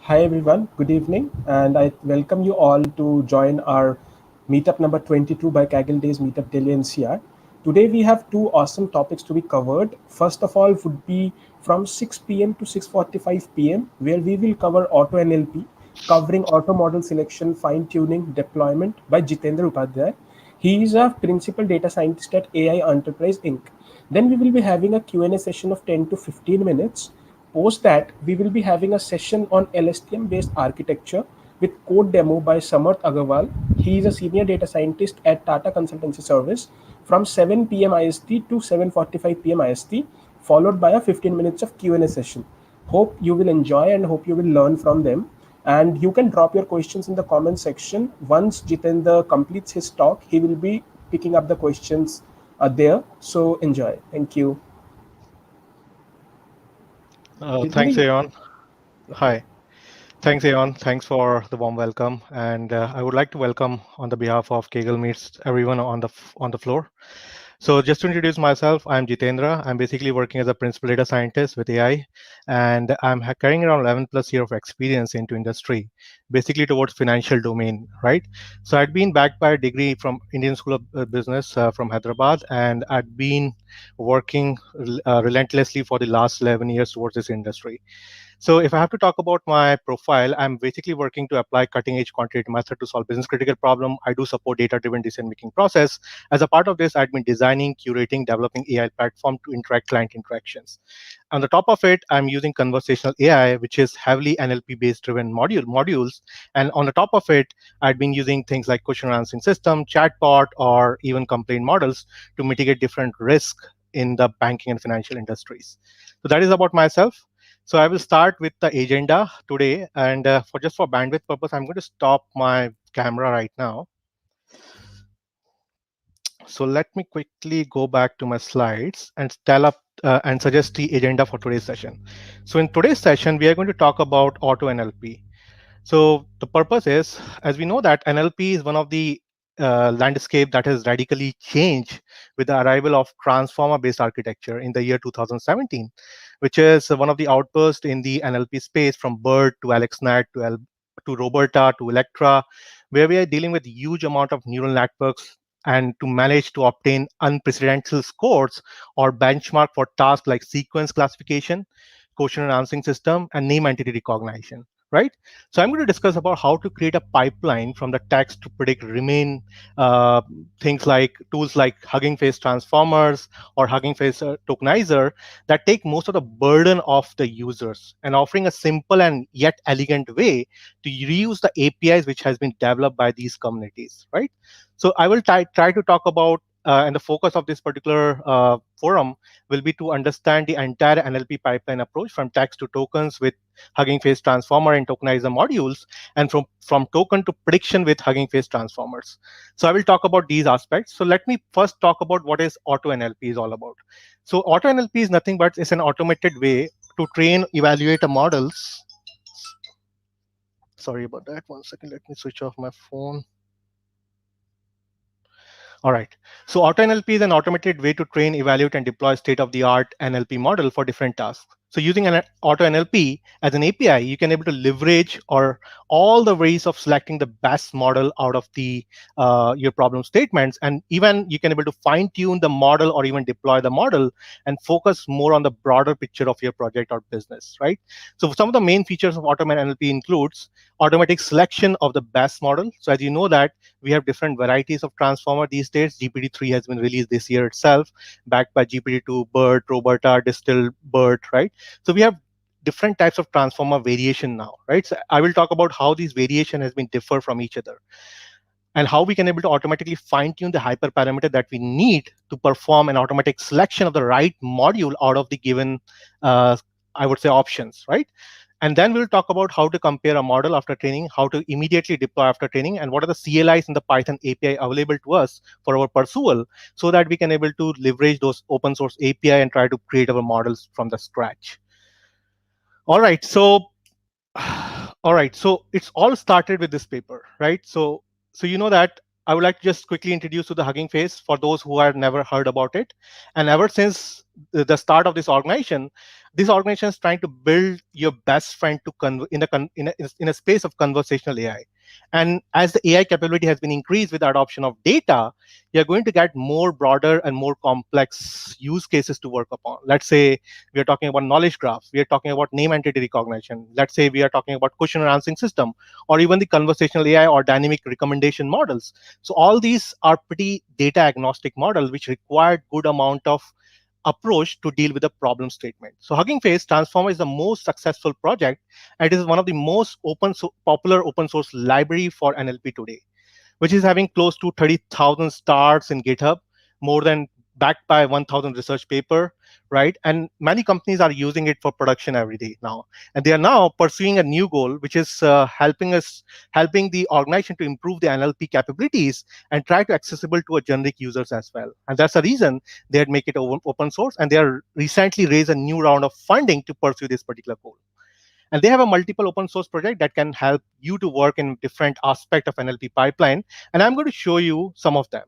Hi everyone, good evening, and I welcome you all to join our meetup number 22 by Kaggle Days Meetup Delhi NCR. Today we have two awesome topics to be covered. First of all would be from 6 p.m. to 6:45 p.m. where we will cover Auto NLP, covering auto model selection, fine tuning, deployment by Jitendra Upadhyay. He is a principal data scientist at AI Enterprise Inc. Then we will be having a Q&A session of 10 to 15 minutes. Post that, we will be having a session on LSTM based architecture with code demo by Samarth Agrawal. He is a senior data scientist at Tata Consultancy Service from 7 p.m. IST to 7:45 p.m. IST, followed by a 15 minutes of Q&A session. Hope you will enjoy and hope you will learn from them. And you can drop your questions in the comment section. Once Jitendra completes his talk, he will be picking up the questions there. So enjoy. Thank you. Thanks, Jitendra, Ayon. Hi. Thanks, Ayon. Thanks for the warm welcome. And I would like to welcome on the behalf of Kaggle Meets everyone on the floor. So just to introduce myself, I'm Jitendra. I'm basically working as a principal data scientist with AI, and I'm carrying around 11 plus year of experience into industry, basically towards financial domain, right? So I'd been backed by a degree from Indian School of Business from Hyderabad, and I'd been working relentlessly for the last 11 years towards this industry. So if I have to talk about my profile, I'm basically working to apply cutting edge quantitative method to solve business critical problem. I do support data driven decision making process. As a part of this, I've been designing, curating, developing AI platform to interact client interactions. On the top of it, I'm using conversational AI, which is heavily NLP based driven modules. And on the top of it, I've been using things like question and answering system, chatbot, or even complaint models to mitigate different risk in the banking and financial industries. So that is about myself. So I will start with the agenda today, and for bandwidth purpose, I'm going to stop my camera right now. So let me quickly go back to my slides and tell up and suggest the agenda for today's session. So in today's session, we are going to talk about auto NLP. So the purpose is, as we know that NLP is one of the landscape that has radically changed with the arrival of transformer-based architecture in the year 2017, which is one of the outbursts in the NLP space from BERT to AlexNet to Roberta to Electra, where we are dealing with huge amount of neural networks and to manage to obtain unprecedented scores or benchmark for tasks like sequence classification, question and answering system, and name entity recognition, right? So I'm going to discuss about how to create a pipeline from the text to predict remain things like tools like Hugging Face transformers or Hugging Face tokenizer that take most of the burden off the users and offering a simple and yet elegant way to reuse the APIs which has been developed by these communities, right? So I will try to talk about and the focus of this particular forum will be to understand the entire NLP pipeline approach from text to tokens with Hugging Face transformer and tokenizer modules, and from token to prediction with Hugging Face transformers. So I will talk about these aspects. So let me first talk about what is auto NLP is all about. So auto NLP is nothing but it's an automated way to train, evaluate a models. Sorry about that. One second. Let me switch off my phone. All right. So AutoNLP is an automated way to train, evaluate, and deploy state-of-the-art NLP model for different tasks. So using an AutoNLP as an API, you can able to leverage or all the ways of selecting the best model out of the your problem statements, and even you can able to fine tune the model or even deploy the model and focus more on the broader picture of your project or business, right? So some of the main features of AutoNLP includes automatic selection of the best model. So as you know that we have different varieties of transformer these days. GPT-3 has been released this year itself, backed by GPT-2, BERT, Roberta, Distilled, BERT, right? So we have different types of transformer variation now, right? So I will talk about how these variation has been differ from each other and how we can able to automatically fine tune the hyperparameter that we need to perform an automatic selection of the right module out of the given, I would say, options, right? And then we'll talk about how to compare a model after training, how to immediately deploy after training, and what are the CLIs in the Python API available to us for our pursual so that we can able to leverage those open source API and try to create our models from the scratch. All right, so it's all started with this paper, right? So you know that I would like to just quickly introduce to the Hugging Face for those who have never heard about it. And ever since the start of this organization, This organization is trying to build your best friend to in a space of conversational AI. And as the AI capability has been increased with the adoption of data, you're going to get more broader and more complex use cases to work upon. Let's say we are talking about knowledge graphs, we are talking about name entity recognition. Let's say we are talking about question and answering system, or even the conversational AI or dynamic recommendation models. So all these are pretty data agnostic models which require good amount of approach to deal with the problem statement. So Hugging Face Transformer is the most successful project, and it is one of the most popular open source library for NLP today, which is having close to 30,000 stars in GitHub, more than backed by 1,000 research paper, right? And many companies are using it for production every day now. And they are now pursuing a new goal, which is helping the organization to improve the NLP capabilities and try to accessible to a generic users as well. And that's the reason they had make it open source. And they are recently raised a new round of funding to pursue this particular goal. And they have a multiple open source project that can help you to work in different aspect of NLP pipeline. And I'm going to show you some of them.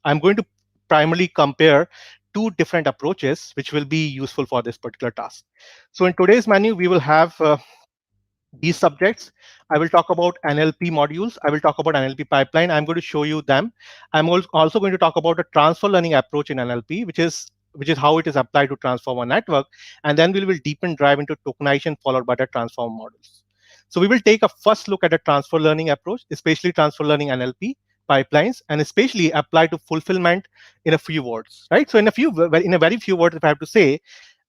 I'm going to primarily compare two different approaches, which will be useful for this particular task. So in today's menu, we will have these subjects. I will talk about NLP modules. I will talk about NLP pipeline. I'm going to show you them. I'm also going to talk about the transfer learning approach in NLP, which is how it is applied to transformer network. And then we will deepen dive into tokenization followed by the transformer models. So we will take a first look at the transfer learning approach, especially transfer learning NLP pipelines, and especially apply to fulfillment in a few words, right? So in a very few words, if I have to say,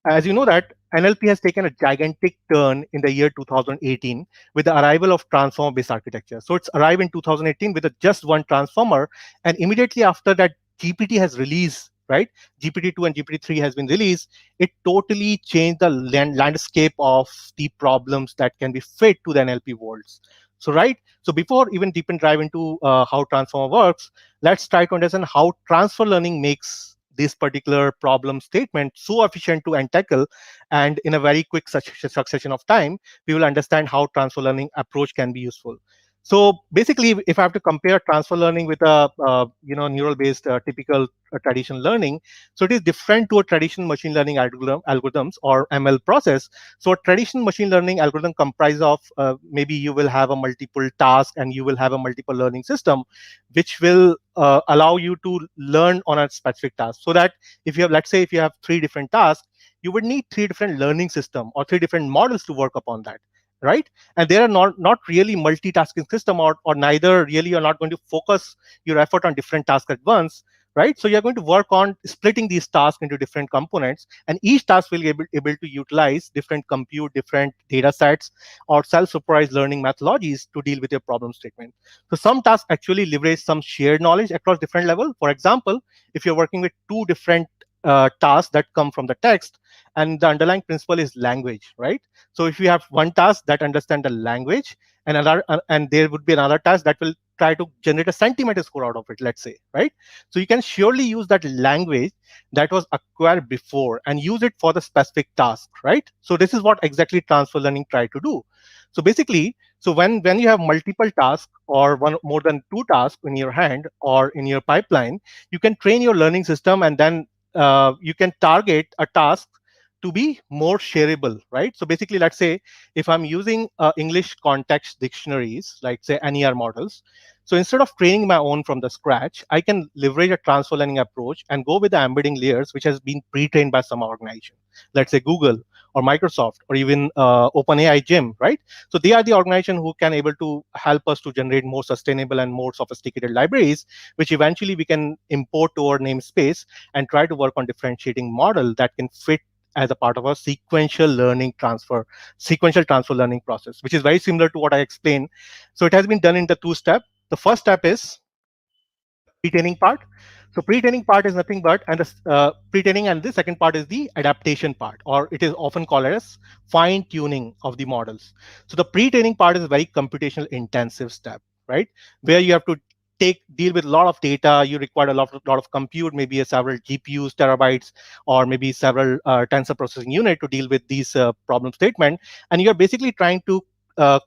as you know that NLP has taken a gigantic turn in the year 2018 with the arrival of transformer-based architecture. So it's arrived in 2018 with just one transformer, and immediately after that, GPT has released, right? GPT-2 and GPT-3 has been released. It totally changed the landscape of the problems that can be fit to the NLP worlds. So right. So before even deep and dive into how transformer works, let's try to understand how transfer learning makes this particular problem statement so efficient to tackle, and in a very quick succession of time, we will understand how transfer learning approach can be useful. So basically, if I have to compare transfer learning with a neural based typical traditional learning, so it is different to a traditional machine learning algorithms or ML process. So a traditional machine learning algorithm comprises of maybe you will have a multiple task and you will have a multiple learning system, which will allow you to learn on a specific task. So that if you have, let's say, if you have three different tasks, you would need three different learning system or three different models to work upon that, right? And there are not really multitasking system, or neither really you're not going to focus your effort on different tasks at once, right? So you're going to work on splitting these tasks into different components, and each task will be able to utilize different compute, different data sets, or self-supervised learning methodologies to deal with your problem statement. So some tasks actually leverage some shared knowledge across different levels. For example, if you're working with two different tasks that come from the text, and the underlying principle is language, right? So if you have one task that understand the language, and and there would be another task that will try to generate a sentiment score out of it, let's say, right? So you can surely use that language that was acquired before and use it for the specific task, right? So this is what exactly transfer learning try to do. So basically, so when you have multiple tasks or one more than two tasks in your hand or in your pipeline, you can train your learning system, and then you can target a task to be more shareable, right? So basically, let's say if I'm using English context dictionaries, like say NER models, so instead of training my own from the scratch, I can leverage a transfer learning approach and go with the embedding layers, which has been pre-trained by some organization, let's say Google or Microsoft or even OpenAI Gym, right? So they are the organization who can able to help us to generate more sustainable and more sophisticated libraries, which eventually we can import to our namespace and try to work on differentiating model that can fit as a part of a sequential transfer learning process, which is very similar to what I explained. So it has been done in the two step. The first step is the pre-training part. So pre-training part is nothing but, and the pre-training, and the second part is the adaptation part, or it is often called as fine-tuning of the models. So the pre-training part is a very computational intensive step, right? Where you have to deal with a lot of data. You require a lot of compute, maybe several GPUs, terabytes, or maybe several tensor processing unit to deal with these problem statement. And you're basically trying to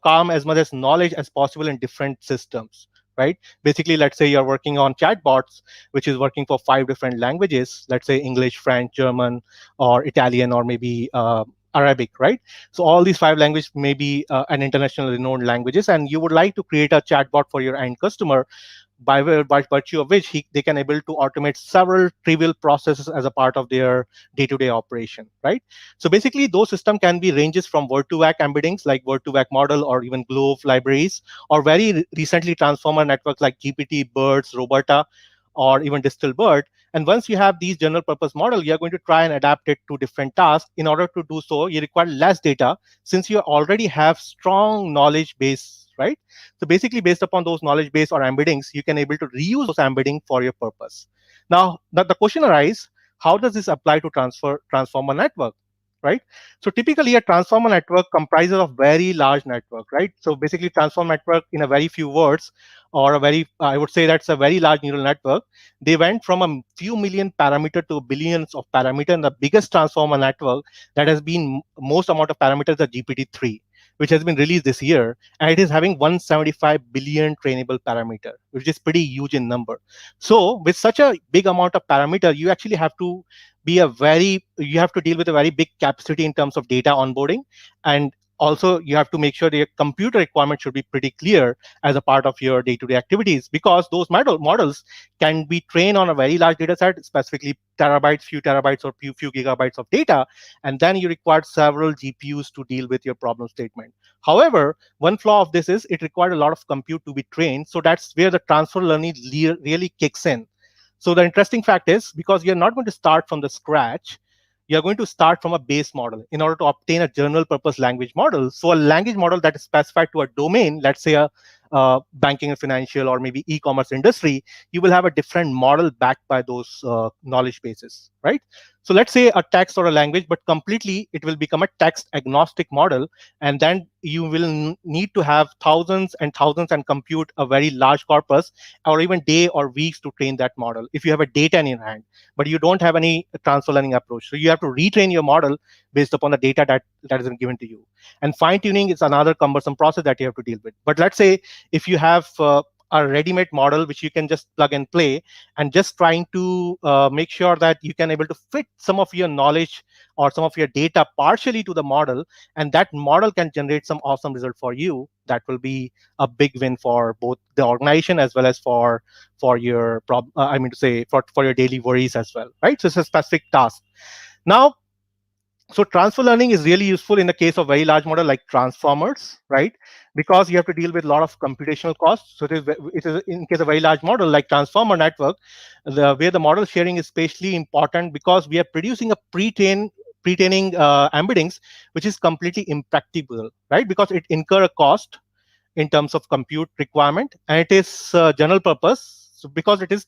calm as much as knowledge as possible in different systems, right? Basically, let's say you're working on chatbots, which is working for 5 different languages, let's say English, French, German, or Italian, or maybe Arabic, right? So all these five languages may be an international renowned languages, and you would like to create a chatbot for your end customer by virtue of which they can able to automate several trivial processes as a part of their day-to-day operation, right? So basically, those system can be ranges from word-to-vec embeddings like word-to-vec model or even Glove libraries, or very recently transformer networks like GPT, BERTs, Roberta, or even Distilbert. And once you have these general purpose model, you're going to try and adapt it to different tasks. In order to do so, you require less data since you already have strong knowledge base, right? So basically, based upon those knowledge base or embeddings, you can able to reuse those embedding for your purpose. Now, the question arises, how does this apply to transformer network, right? So typically, a transformer network comprises of very large network, right? So basically, transformer network, in a very few words, or a very, I would say that's a very large neural network. They went from a few million parameter to billions of parameter, and the biggest transformer network that has been most amount of parameters are GPT-3, which has been released this year, and it is having 175 billion trainable parameter, which is pretty huge in number. So with such a big amount of parameter, you actually have to you have to deal with a very big capacity in terms of data onboarding, and also you have to make sure that your computer requirement should be pretty clear as a part of your day-to-day activities, because those models can be trained on a very large data set, specifically terabytes, few terabytes, or few gigabytes of data, and then you require several GPUs to deal with your problem statement. However, one flaw of this is it required a lot of compute to be trained, so that's where the transfer learning really kicks in. So the interesting fact is, because you're not going to start from the scratch, you're going to start from a base model in order to obtain a general purpose language model. So a language model that is specified to a domain, let's say a banking and financial or maybe e-commerce industry, you will have a different model backed by those knowledge bases, right? So let's say a text or a language, but completely it will become a text agnostic model, and then you will need to have thousands and thousands and compute a very large corpus, or even day or weeks to train that model if you have a data in your hand, but you don't have any transfer learning approach. So you have to retrain your model based upon the data that has been given to you. And fine tuning is another cumbersome process that you have to deal with. But let's say if you have a ready-made model which you can just plug and play, and just trying to make sure that you can able to fit some of your knowledge or some of your data partially to the model, and that model can generate some awesome result for you, that will be a big win for both the organization as well as for your I mean to say for your daily worries as well, right? So it's a specific task. Now, so transfer learning is really useful in the case of very large model like transformers, right? Because you have to deal with a lot of computational costs. So it is in case of very large model like transformer network, where the model sharing is especially important, because we are producing a pre-training embeddings, which is completely impractical, right? Because it incur a cost in terms of compute requirement, and it is general purpose. So because it is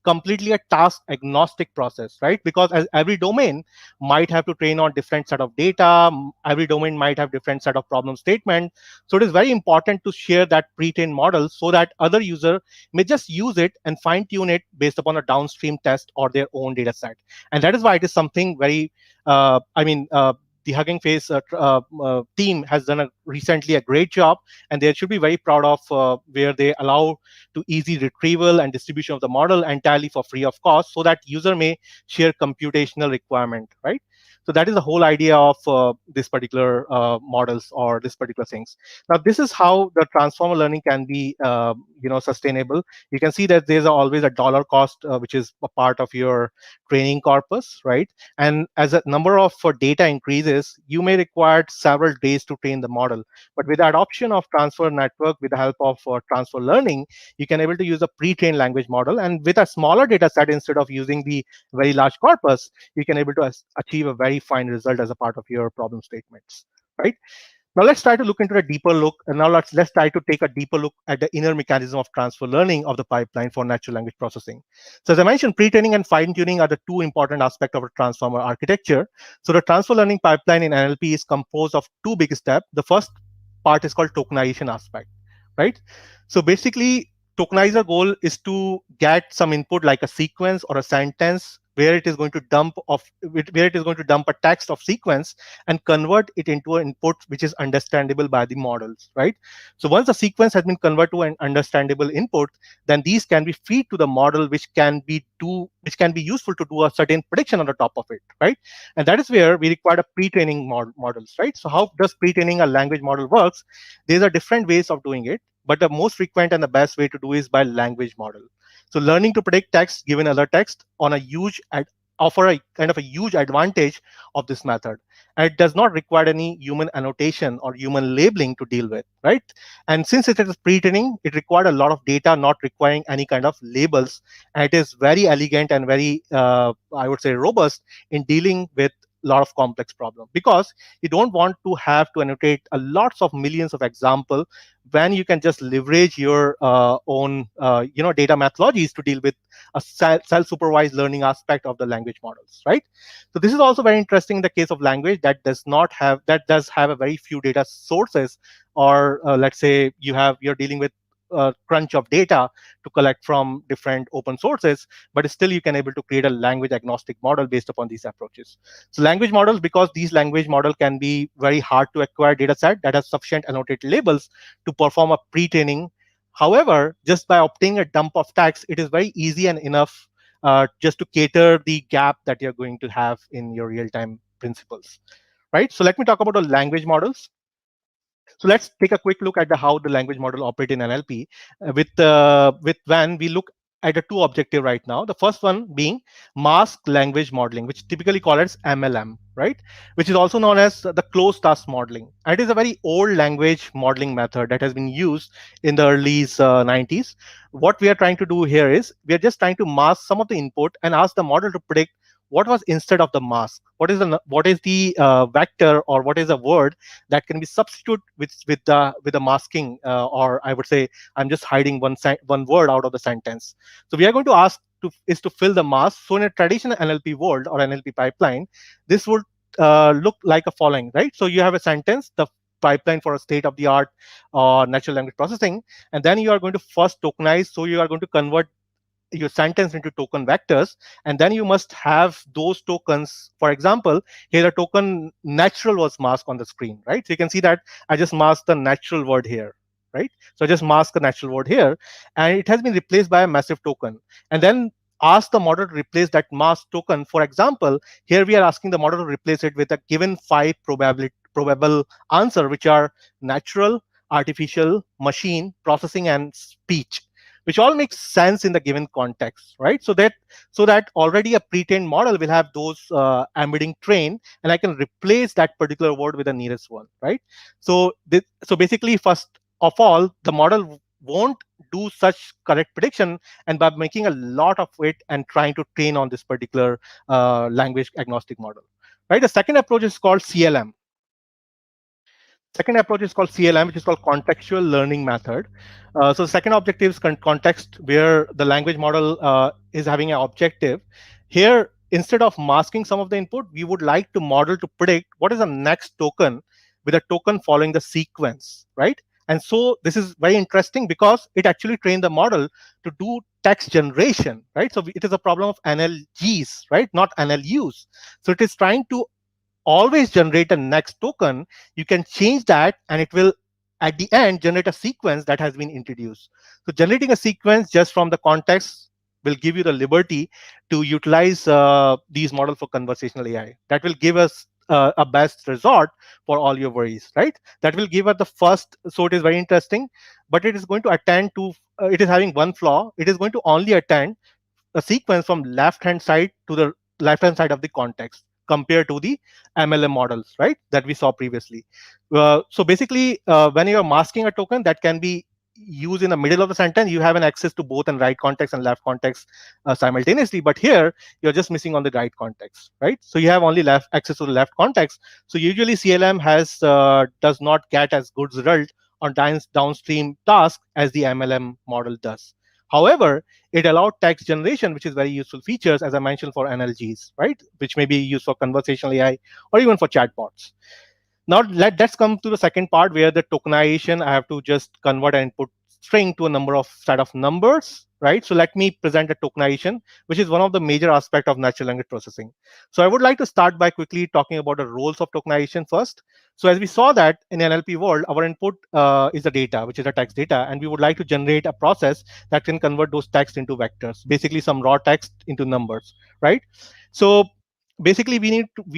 completely a task agnostic process, right? Because as every domain might have to train on different set of data, every domain might have different set of problem statement. So it is very important to share that pre-trained model so that other user may just use it and fine tune it based upon a downstream test or their own data set. And that is why it is something very, the Hugging Face team has done recently a great job, and they should be very proud of where they allow to easy retrieval and distribution of the model entirely for free of cost, so that user may share computational requirement, right? So that is the whole idea of this particular models or this particular things. Now, this is how the transformer learning can be, sustainable. You can see that there's always a dollar cost, which is a part of your training corpus, right? And as a number of data increases, you may require several days to train the model. But with the adoption of transfer network, with the help of transfer learning, you can able to use a pre-trained language model, and with a smaller data set, instead of using the very large corpus, you can able to achieve a very fine result as a part of your problem statements, right? Now let's try to look into a deeper look, and now let's try to take a deeper look at the inner mechanism of transfer learning of the pipeline for natural language processing. So as I mentioned, pre-training and fine-tuning are the two important aspects of a transformer architecture. So the transfer learning pipeline in NLP is composed of two big steps. The first part is called tokenization aspect, right? So basically, tokenizer goal is to get some input like a sequence or a sentence where it is going to dump a text of sequence and convert it into an input which is understandable by the models, right? So once the sequence has been converted to an understandable input, then these can be feed to the model, which can be useful to do a certain prediction on the top of it, right? And that is where we require a pre-training models, right? So how does pre-training a language model works? There are different ways of doing it, but the most frequent and the best way to do is by language model. So learning to predict text given other text on a offer a kind of a huge advantage of this method. And it does not require any human annotation or human labeling to deal with, right? And since it is pre-training, it required a lot of data, not requiring any kind of labels. And it is very elegant and very, I would say, robust in dealing with a lot of complex problems, because you don't want to have to annotate a lots of millions of example when you can just leverage your own data methodologies to deal with a self-supervised learning aspect of the language models, right? So this is also very interesting in the case of language that does have a very few data sources, or let's say you're dealing with a crunch of data to collect from different open sources, but still you can able to create a language agnostic model based upon these approaches. So language models, because these language model can be very hard to acquire data set that has sufficient annotated labels to perform a pre-training. However, just by obtaining a dump of text, it is very easy and enough just to cater the gap that you're going to have in your real-time principles, right? So let me talk about the language models. So let's take a quick look at how the language model operate in NLP. With when we look at the two objective right now. The first one being mask language modeling, which typically called as MLM, right? Which is also known as the closed task modeling. And it is a very old language modeling method that has been used in the early 90s. What we are trying to do here is we are just trying to mask some of the input and ask the model to predict what was instead of the mask. What is the vector, or what is a word that can be substituted with the masking, or I would say I'm just hiding one word out of the sentence. So we are going to ask to fill the mask. So in a traditional NLP world or NLP pipeline, this would look like a following, right? So you have a sentence, the pipeline for a state of the art natural language processing, and then you are going to first tokenize. So you are going to convert your sentence into token vectors, and then you must have those tokens. For example, here a token natural was masked on the screen, right? So you can see that I just masked the natural word here, right? So I just mask the natural word here, and it has been replaced by a massive token. And then ask the model to replace that masked token. For example, here we are asking the model to replace it with a given 5 probable answer, which are natural, artificial, machine, processing, and speech, which all makes sense in the given context, right? So that already a pre-trained model will have those embedding train, and I can replace that particular word with the nearest one, right? So basically, first of all, the model won't do such correct prediction, and by making a lot of it and trying to train on this particular language agnostic model, right? The second approach is called CLM. Second approach is called CLM, which is called contextual learning method. So the second objective is context, where the language model is having an objective. Here, instead of masking some of the input, we would like to model to predict what is the next token with a token following the sequence, right? And so this is very interesting because it actually trained the model to do text generation, right? So it is a problem of NLGs, right? Not NLUs. So it is trying to always generate a next token. You can change that, and it will at the end generate a sequence that has been introduced. So generating a sequence just from the context will give you the liberty to utilize these models for conversational AI. That will give us a best result for all your worries, right? That will give us the first. So it is very interesting, but it is going to attend to. It is having one flaw. It is going to only attend a sequence from left hand side to the left hand side of the context compared to the MLM models, right, that we saw previously. So basically, when you're masking a token, that can be used in the middle of the sentence. You have an access to both and right context and left context simultaneously. But here, you're just missing on the right context, right? So you have only left access to the left context. So usually CLM does not get as good result on downstream tasks as the MLM model does. However, it allowed text generation, which is very useful features, as I mentioned, for NLGs, right? Which may be used for conversational AI or even for chatbots. Now let's come to the second part, where the tokenization, I have to just convert an input string to a number of set of numbers, right? So let me present a tokenization, which is one of the major aspect of natural language processing. So I would like to start by quickly talking about the roles of tokenization first. So as we saw that in NLP world, our input is the data, which is the text data, and we would like to generate a process that can convert those text into vectors, basically some raw text into numbers, right? So basically, we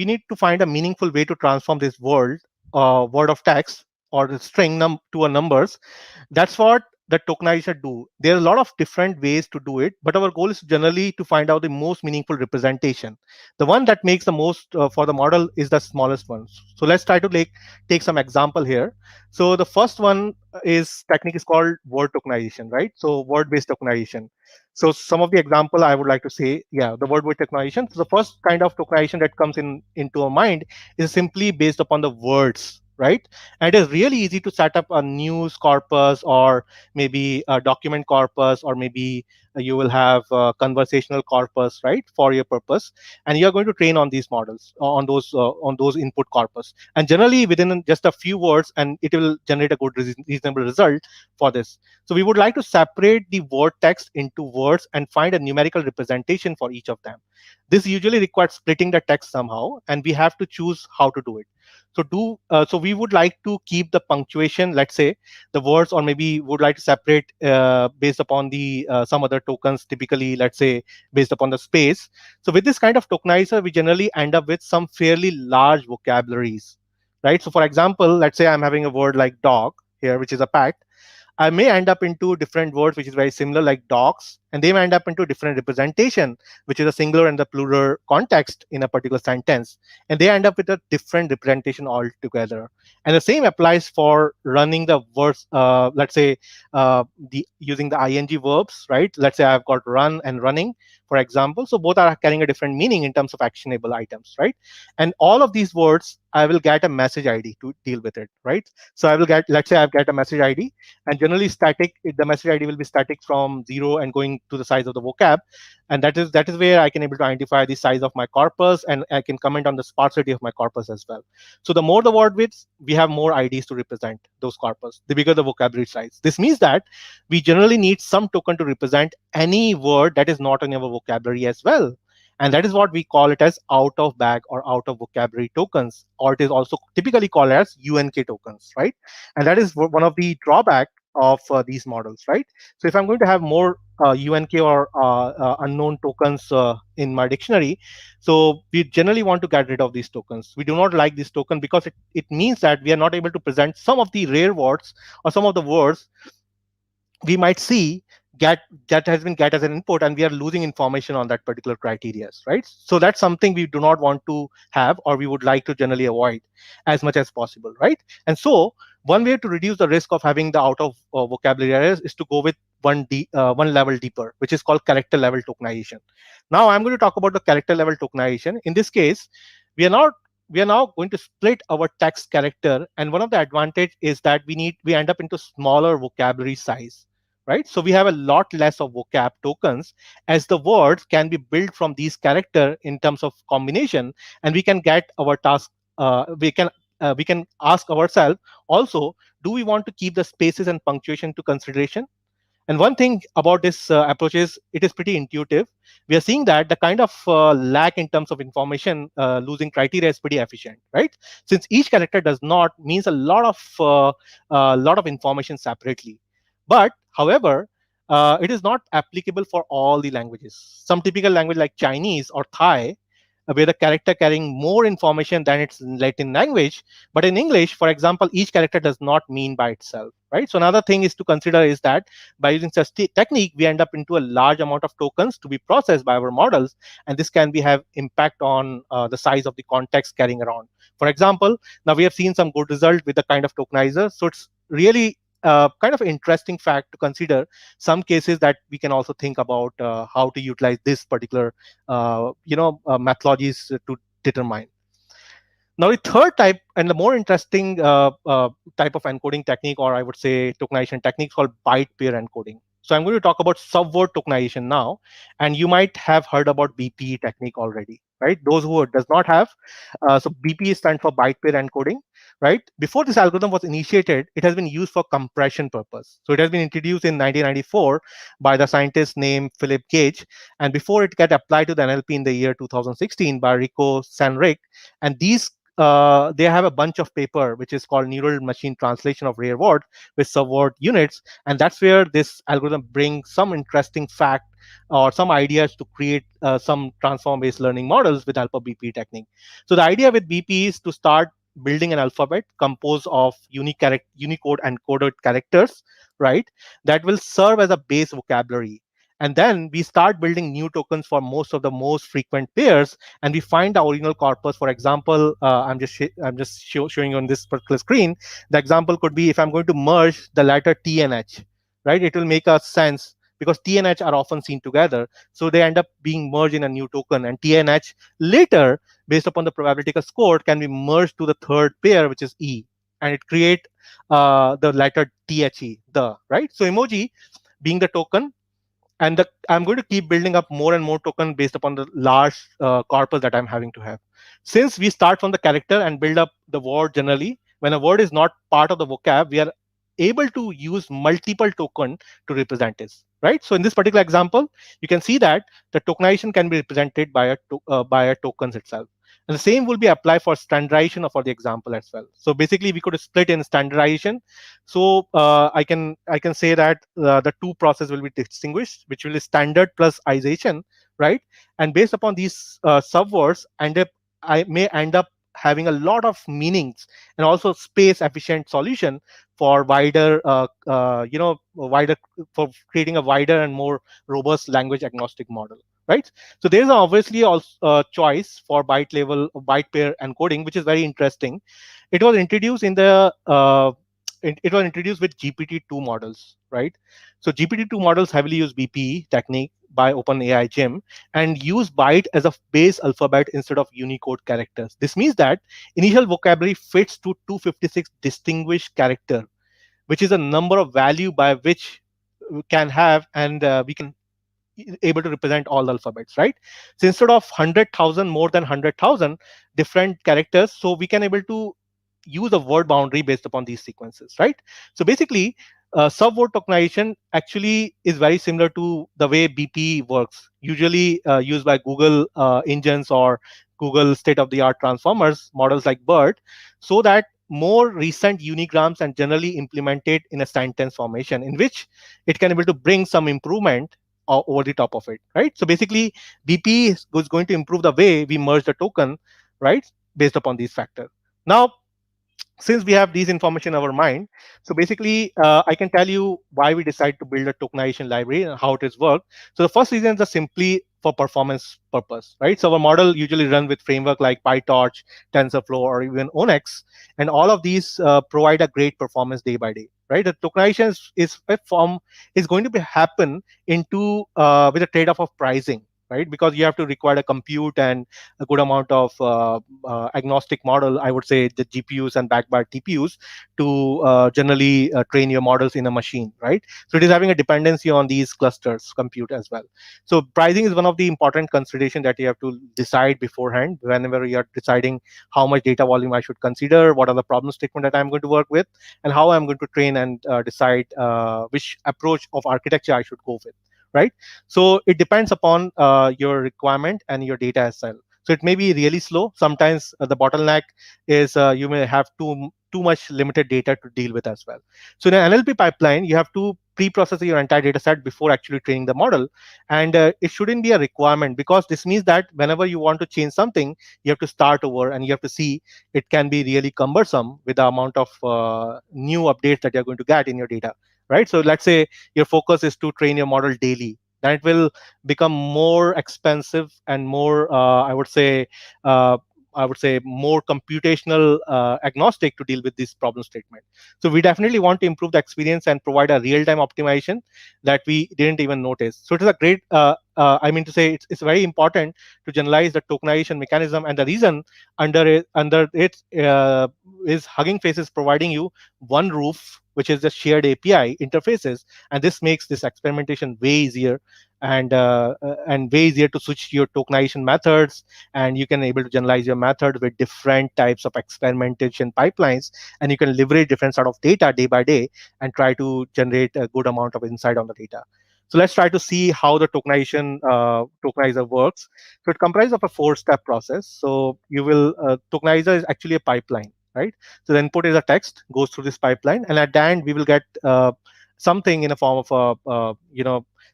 need to find a meaningful way to transform this word of text or the string to a numbers. That's what the tokenizer do. There are a lot of different ways to do it, but our goal is generally to find out the most meaningful representation. The one that makes the most for the model is the smallest one. So let's try to take some example here. So the first one is technique is called word tokenization, right? So word based tokenization. So some of the example I would like to say, yeah, the word based tokenization. So the first kind of tokenization that comes into our mind is simply based upon the words, right? And it is really easy to set up a news corpus or maybe a document corpus, or maybe you will have a conversational corpus, right, for your purpose, and you're going to train on these models on those input corpus, and generally within just a few words, and it will generate a good reasonable result for this. So we would like to separate the word text into words and find a numerical representation for each of them. This usually requires splitting the text somehow, and we have to choose how to do it. So we would like to keep the punctuation, let's say the words, or maybe would like to separate based upon the some other tokens, typically let's say based upon the space. So with this kind of tokenizer, we generally end up with some fairly large vocabularies, right? So for example, let's say I'm having a word like dog here, which is a pet. I may end up into different words which is very similar, like dogs, and they may end up into different representation, which is a singular and the plural context in a particular sentence, and they end up with a different representation altogether. And the same applies for running the words. Let's say the using the ing verbs, right? Let's say I've got run and running, for example. So both are carrying a different meaning in terms of actionable items, right? And all of these words, I will get a message ID to deal with it, right? So I will get, let's say I've got a message ID, and generally static, the message ID will be static from 0 and going to the size of the vocab, and that is where I can able to identify the size of my corpus, and I can comment on the sparsity of my corpus as well. So the more the word width, we have more IDs to represent those corpus, the bigger the vocabulary size. This means that we generally need some token to represent any word that is not in our vocabulary as well. And that is what we call it as out of bag or out of vocabulary tokens, or it is also typically called as UNK tokens, right? And that is one of the drawback of these models, right? So if I'm going to have more UNK or unknown tokens in my dictionary, so we generally want to get rid of these tokens. We do not like this token because it means that we are not able to present some of the rare words or some of the words we might see get that has been get as an input, and we are losing information on that particular criteria, right? So that's something we do not want to have, or we would like to generally avoid as much as possible, right? And so one way to reduce the risk of having the out of vocabulary errors is to go with one level deeper, which is called character level tokenization. Now I'm going to talk about the character level tokenization. In this case, we are not we are now going to split our text character, and one of the advantage is that we end up into smaller vocabulary size, right? So we have a lot less of vocab tokens, as the words can be built from these character in terms of combination, and we can get our task. We can ask ourselves also, do we want to keep the spaces and punctuation to consideration? And one thing about this approach is it is pretty intuitive. We are seeing that the kind of lack in terms of information losing criteria is pretty efficient, right? Since each character does not means a lot of information separately. But however, it is not applicable for all the languages. Some typical language like Chinese or Thai, where the character carrying more information than its Latin language. But in English, for example, each character does not mean by itself, right? So another thing is to consider is that by using such technique, we end up into a large amount of tokens to be processed by our models, and this can be have impact on the size of the context carrying around. For example, now we have seen some good result with the kind of tokenizer. So it's really kind of interesting fact to consider some cases that we can also think about how to utilize this particular methodologies to determine. Now, the third type and the more interesting type of encoding technique, or I would say tokenization technique, is called byte pair encoding. So I'm going to talk about subword tokenization now, and you might have heard about BPE technique already, right? Those who does not have, so BPE stands for byte pair encoding. right? Before this algorithm was initiated, it has been used for compression purpose. So it has been introduced in 1994 by the scientist named Philip Gage, and before it got applied to the NLP in the year 2016 by Rico Sanric. And these they have a bunch of paper which is called neural machine translation of rare words with subword units, and that's where this algorithm brings some interesting fact or some ideas to create some transform based learning models with help of BP technique. So the idea with BP is to start building an alphabet composed of Unicode and coded characters, right? That will serve as a base vocabulary. And then we start building new tokens for most of the most frequent pairs, and we find the original corpus. For example, I'm just showing you on this particular screen. The example could be if I'm going to merge the letter T and H, right? It will make a sense because T and H are often seen together, so they end up being merged in a new token, and T and H later, based upon the probability score, can be merged to the third pair, which is E, and it create the letter THE, the, right? So emoji being the token, and I'm going to keep building up more and more token based upon the large corpus that I'm having to have. Since we start from the character and build up the word generally, when a word is not part of the vocab, we are able to use multiple token to represent it, right? So in this particular example, you can see that the tokenization can be represented by a tokens itself. And the same will be applied for standardization for the example as well. So basically, we could split in standardization. So I can say that the two process will be distinguished, which will be standard plus ization, right? And based upon these subwords, I may end up having a lot of meanings and also space efficient solution for wider for creating a wider and more robust language agnostic model, right? So there's obviously also a choice for byte pair encoding, which is very interesting. It was introduced in the it was introduced with GPT-2 models, right? So GPT-2 models heavily use BPE technique by OpenAI Gym and use byte as a base alphabet instead of Unicode characters. This means that initial vocabulary fits to 256 distinguished character, which is a number of value by which we can have, and we can able to represent all the alphabets, right? So instead of 100,000, more than 100,000 different characters, so we can able to use a word boundary based upon these sequences, right? So basically, subword tokenization actually is very similar to the way BP works, usually used by Google engines or Google state-of-the-art transformers models like BERT, so that more recent unigrams and generally implemented in a sentence formation in which it can able to bring some improvement over the top of it, right? So basically, BP is going to improve the way we merge the token, right, based upon these factors. Now, since we have these information in our mind, so basically I can tell you why we decide to build a tokenization library and how it is worked. So the first reason is simply for performance purpose, right? So our model usually run with framework like PyTorch, TensorFlow, or even Onyx, and all of these provide a great performance day by day, right? The tokenization is a form is going to be happen into with a trade-off of pricing, right? Because you have to require a compute and a good amount of agnostic model, I would say the GPUs and backed by TPUs to generally train your models in a machine, right? So it is having a dependency on these clusters compute as well. So pricing is one of the important consideration that you have to decide beforehand whenever you are deciding how much data volume I should consider, what are the problem statement that I'm going to work with, and how I'm going to train and decide which approach of architecture I should go with, right? So it depends upon your requirement and your data as well. So it may be really slow. Sometimes the bottleneck is you may have too much limited data to deal with as well. So in an NLP pipeline, you have to pre-process your entire data set before actually training the model. And it shouldn't be a requirement, because this means that whenever you want to change something, you have to start over and you have to see. It can be really cumbersome with the amount of new updates that you're going to get in your data, right? So let's say your focus is to train your model daily, then it will become more expensive and more uh, I would say more computational agnostic to deal with this problem statement. So we definitely want to improve the experience and provide a real-time optimization that we didn't even notice. So it is a great I mean to say it's very important to generalize the tokenization mechanism, and the reason under it is Hugging Face is providing you one roof, which is the shared API interfaces, and this makes this experimentation way easier and way easier to switch your tokenization methods, and you can able to generalize your method with different types of experimentation pipelines, and you can leverage different sort of data day by day and try to generate a good amount of insight on the data. So let's try to see how the tokenization tokenizer works. So it comprises of a four-step process. So you will tokenizer is actually a pipeline, right? So the input is a text, goes through this pipeline, and at the end we will get something in a form of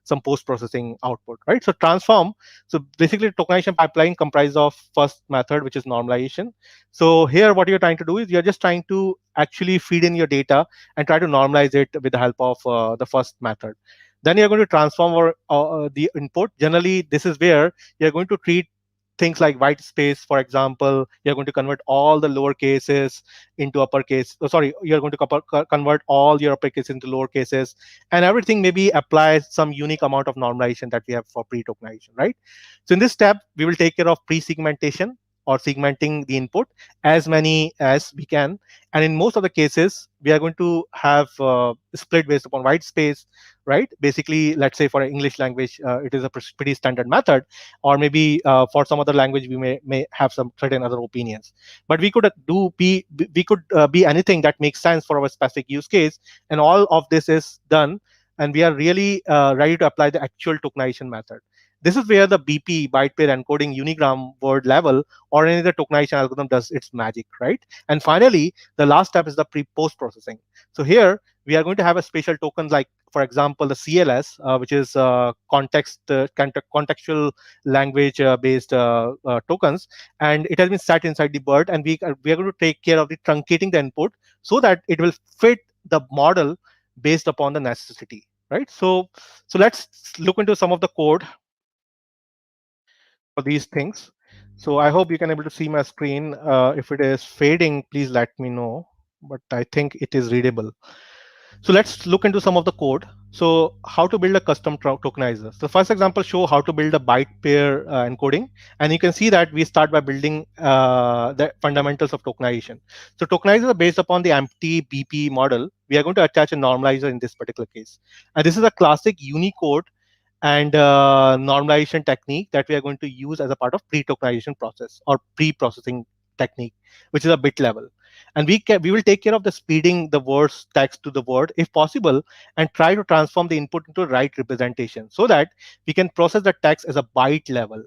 some post-processing output, right? So transform. So basically, tokenization pipeline comprises of first method, which is normalization. So here, what you're trying to do is you're just trying to actually feed in your data and try to normalize it with the help of the first method. Then you're going to transform the input. Generally, this is where you're going to treat things like white space. For example, you're going to convert all the lower cases into uppercase. Oh, sorry, you're going to convert all your uppercase into lower cases, and everything maybe applies some unique amount of normalization that we have for pre-tokenization, right? So in this step, we will take care of pre-segmentation or segmenting the input as many as we can. And in most of the cases, we are going to have split based upon white space, right? Basically, let's say for English language, it is a pretty standard method, or maybe for some other language, we may have some certain other opinions. But we could be anything that makes sense for our specific use case, and all of this is done, and we are really ready to apply the actual tokenization method. This is where the BP, byte pair encoding unigram word level, or any other tokenization algorithm does its magic, right? And finally, the last step is the post processing. So here we are going to have a special token like, for example, the CLS, which is contextual language based tokens, and it has been set inside the BERT, and we are going to take care of the truncating the input so that it will fit the model based upon the necessity, right? So let's look into some of the code for these things. So I hope you can able to see my screen. If it is fading, please let me know. But I think it is readable. So let's look into some of the code. So how to build a custom tokenizer. So first example show how to build a byte pair encoding. And you can see that we start by building the fundamentals of tokenization. So tokenizer are based upon the empty BP model. We are going to attach a normalizer in this particular case. And this is a classic Unicode and normalization technique that we are going to use as a part of pre-tokenization process or pre-processing technique, which is a bit level. And we will take care of the speeding the words text to the word if possible, and try to transform the input into a right representation so that we can process the text as a byte level,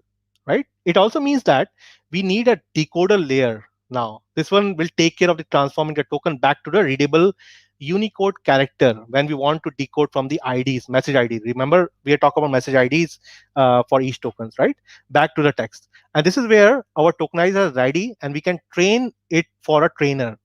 right? It also means that we need a decoder layer. Now this one will take care of the transforming the token back to the readable Unicode character when we want to decode from the IDs, message ID. Remember, we are talking about message IDs for each tokens, right? Back to the text. And this is where our tokenizer is ready, and we can train it for a trainer.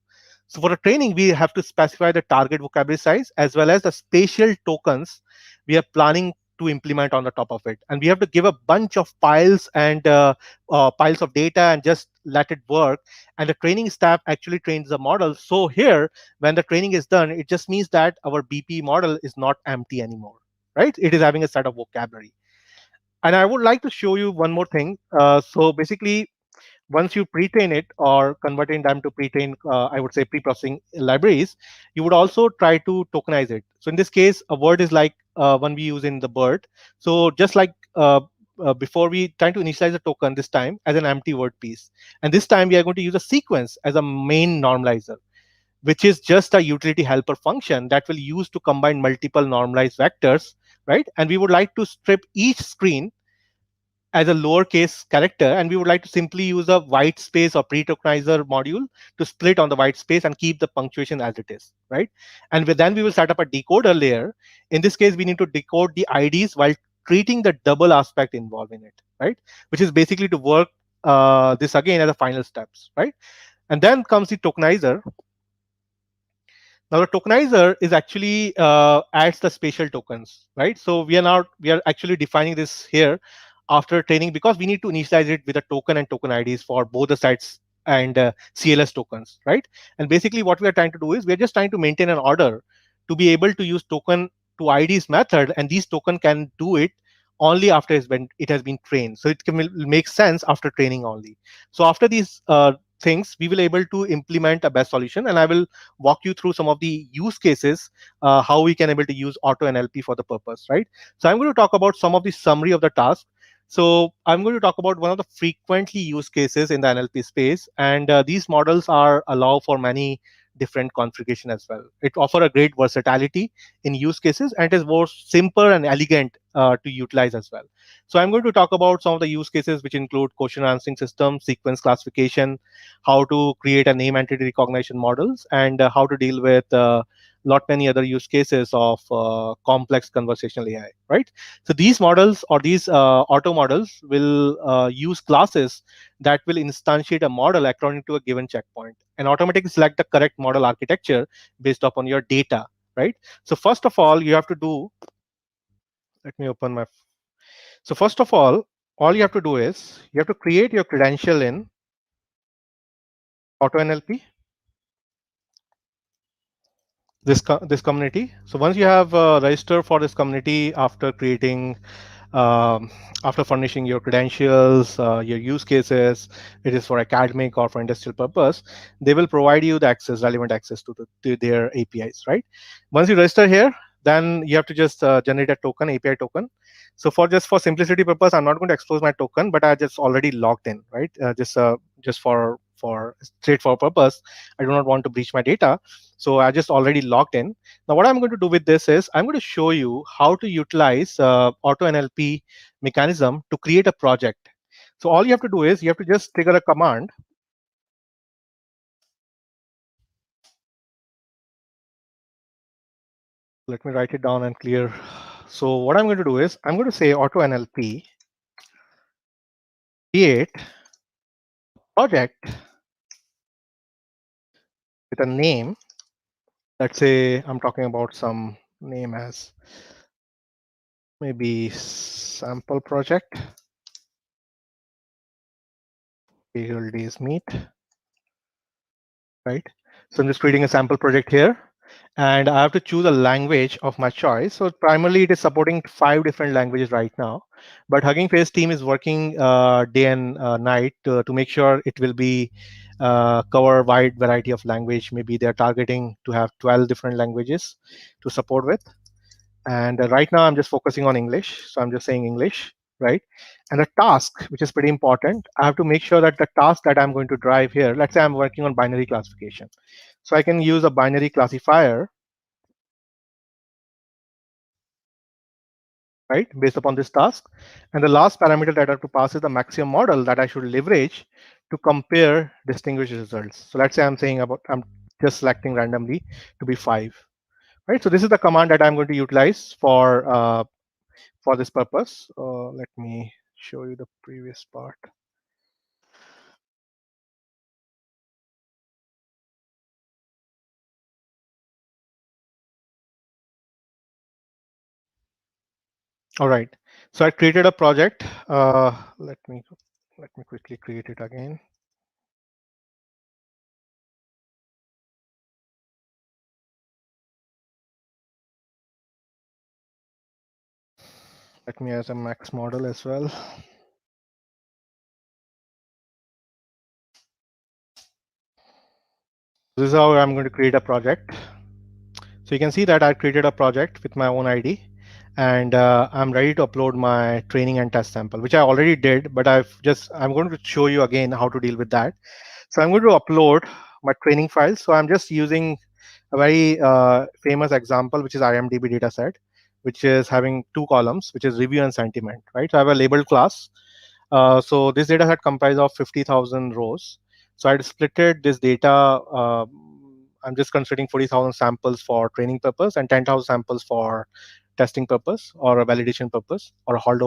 So for the training, we have to specify the target vocabulary size as well as the spatial tokens we are planning to implement on the top of it. And we have to give a bunch of piles and piles of data and just let it work. And the training staff actually trains the model. So here, when the training is done, it just means that our BP model is not empty anymore, right? It is having a set of vocabulary. And I would like to show you one more thing. So basically, once you pre-train it or converting them to pre-train, I would say pre-processing libraries, you would also try to tokenize it. So in this case, a word is like one we use in the BERT. So just like before, we try to initialize the token this time as an empty word piece. And this time we are going to use a sequence as a main normalizer, which is just a utility helper function that will use to combine multiple normalized vectors, right? And we would like to strip each screen as a lowercase character, and we would like to simply use a white space or pre-tokenizer module to split on the white space and keep the punctuation as it is, right? And then we will set up a decoder layer. In this case, we need to decode the IDs while treating the double aspect involved in it, right? Which is basically to work this again as a final steps, right? And then comes the tokenizer. Now the tokenizer is actually adds the spatial tokens, right? So we are actually defining this here after training because we need to initialize it with a token and token IDs for both the sites and CLS tokens, right? And basically what we are trying to do is we are just trying to maintain an order to be able to use token to IDs method, and these token can do it only after it has been trained. So it can make sense after training only. So after these things, we will able to implement a best solution. And I will walk you through some of the use cases, how we can able to use AutoNLP for the purpose, right? So I'm going to talk about some of the summary of the task. So I'm going to talk about one of the frequently used cases in the NLP space, and these models are allow for many different configuration as well. It offer a great versatility in use cases, and it is more simple and elegant to utilize as well. So I'm going to talk about some of the use cases, which include question answering system, sequence classification, how to create a name entity recognition models, and how to deal with lot many other use cases of complex conversational AI, right? So these models or these auto models will use classes that will instantiate a model according to a given checkpoint and automatically select the correct model architecture based upon your data, right? So first of all, you have to do, let me open my, so first of all you have to do is you have to create your credential in AutoNLP, this community. So once you have registered for this community after creating um, after furnishing your credentials, your use cases, it is for academic or for industrial purpose, they will provide you the access, relevant access to their APIs, right? Once you register here, then you have to just generate a token, API token. So for just for simplicity purpose, I'm not going to expose my token, but I just already logged in, right? Just for straightforward purpose, I do not want to breach my data. So I just already logged in. Now, what I'm going to do with this is I'm going to show you how to utilize AutoNLP mechanism to create a project. So all you have to do is you have to just trigger a command. Let me write it down and clear. So what I'm going to do is I'm going to say AutoNLP create project with a name. Let's say I'm talking about some name as maybe sample project, Eagle Days Meet, right? So I'm just creating a sample project here, and I have to choose a language of my choice. So primarily it is supporting 5 different languages right now, but Hugging Face team is working day and night to make sure it will be cover wide variety of language. Maybe they're targeting to have 12 different languages to support with. And right now I'm just focusing on English. So I'm just saying English, right? And the task, which is pretty important, I have to make sure that the task that I'm going to drive here, let's say I'm working on binary classification. So I can use a binary classifier, right, based upon this task. And the last parameter that I have to pass is the maximum model that I should leverage to compare distinguished results. So let's say I'm just selecting randomly to be 5, right? So this is the command that I'm going to utilize for this purpose. Let me show you the previous part. All right. So I created a project. Let me quickly create it again. Let me as a max model as well. This is how I'm going to create a project. So you can see that I created a project with my own ID, and I'm ready to upload my training and test sample, which I already did, but I'm going to show you again how to deal with that. So I'm going to upload my training files. So I'm just using a very famous example, which is IMDb dataset, which is having 2 columns, which is review and sentiment, right? So I have a labeled class. So this data set comprises of 50,000 rows. So I splitted this data. I'm just considering 40,000 samples for training purpose and 10,000 samples for testing purpose or a validation purpose or a hold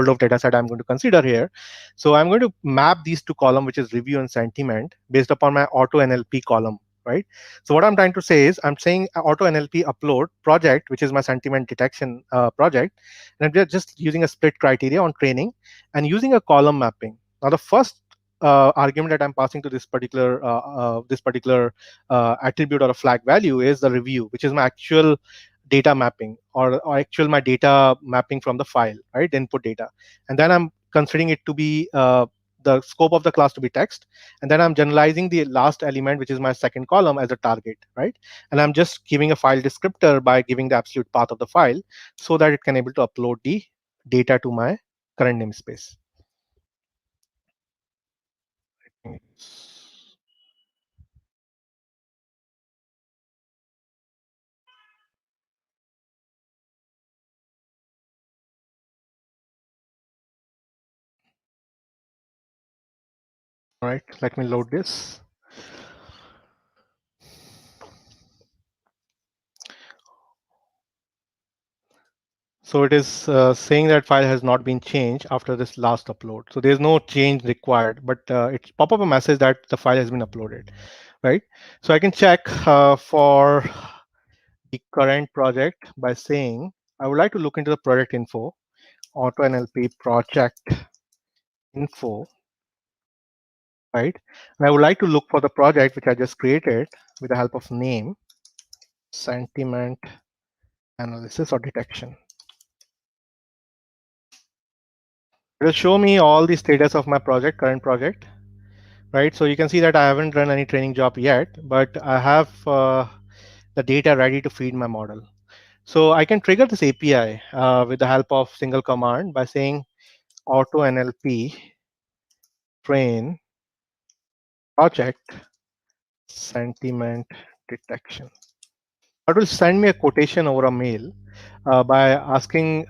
of data set I'm going to consider here. So I'm going to map these 2 columns, which is review and sentiment, based upon my auto NLP column, right? So what I'm trying to say is I'm saying auto NLP upload project, which is my sentiment detection project, and I'm just using a split criteria on training and using a column mapping. Now the first argument that I'm passing to this particular attribute or a flag value is the review, which is my actual data mapping or actual my data mapping from the file, right? The input data. And then I'm considering it to be the scope of the class to be text, and then I'm generalizing the last element, which is my second column, as a target, right? And I'm just giving a file descriptor by giving the absolute path of the file so that it can able to upload the data to my current namespace. All right, let me load this. So it is saying that file has not been changed after this last upload. So there's no change required, but it's pop up a message that the file has been uploaded, right? So I can check for the current project by saying, I would like to look into the project info, AutoNLP project info, right? And I would like to look for the project which I just created with the help of name, sentiment analysis or detection. It will show me all the status of my project, current project, right? So you can see that I haven't run any training job yet, but I have the data ready to feed my model. So I can trigger this API with the help of single command by saying AutoNLP train project sentiment detection. It will send me a quotation over a mail by asking,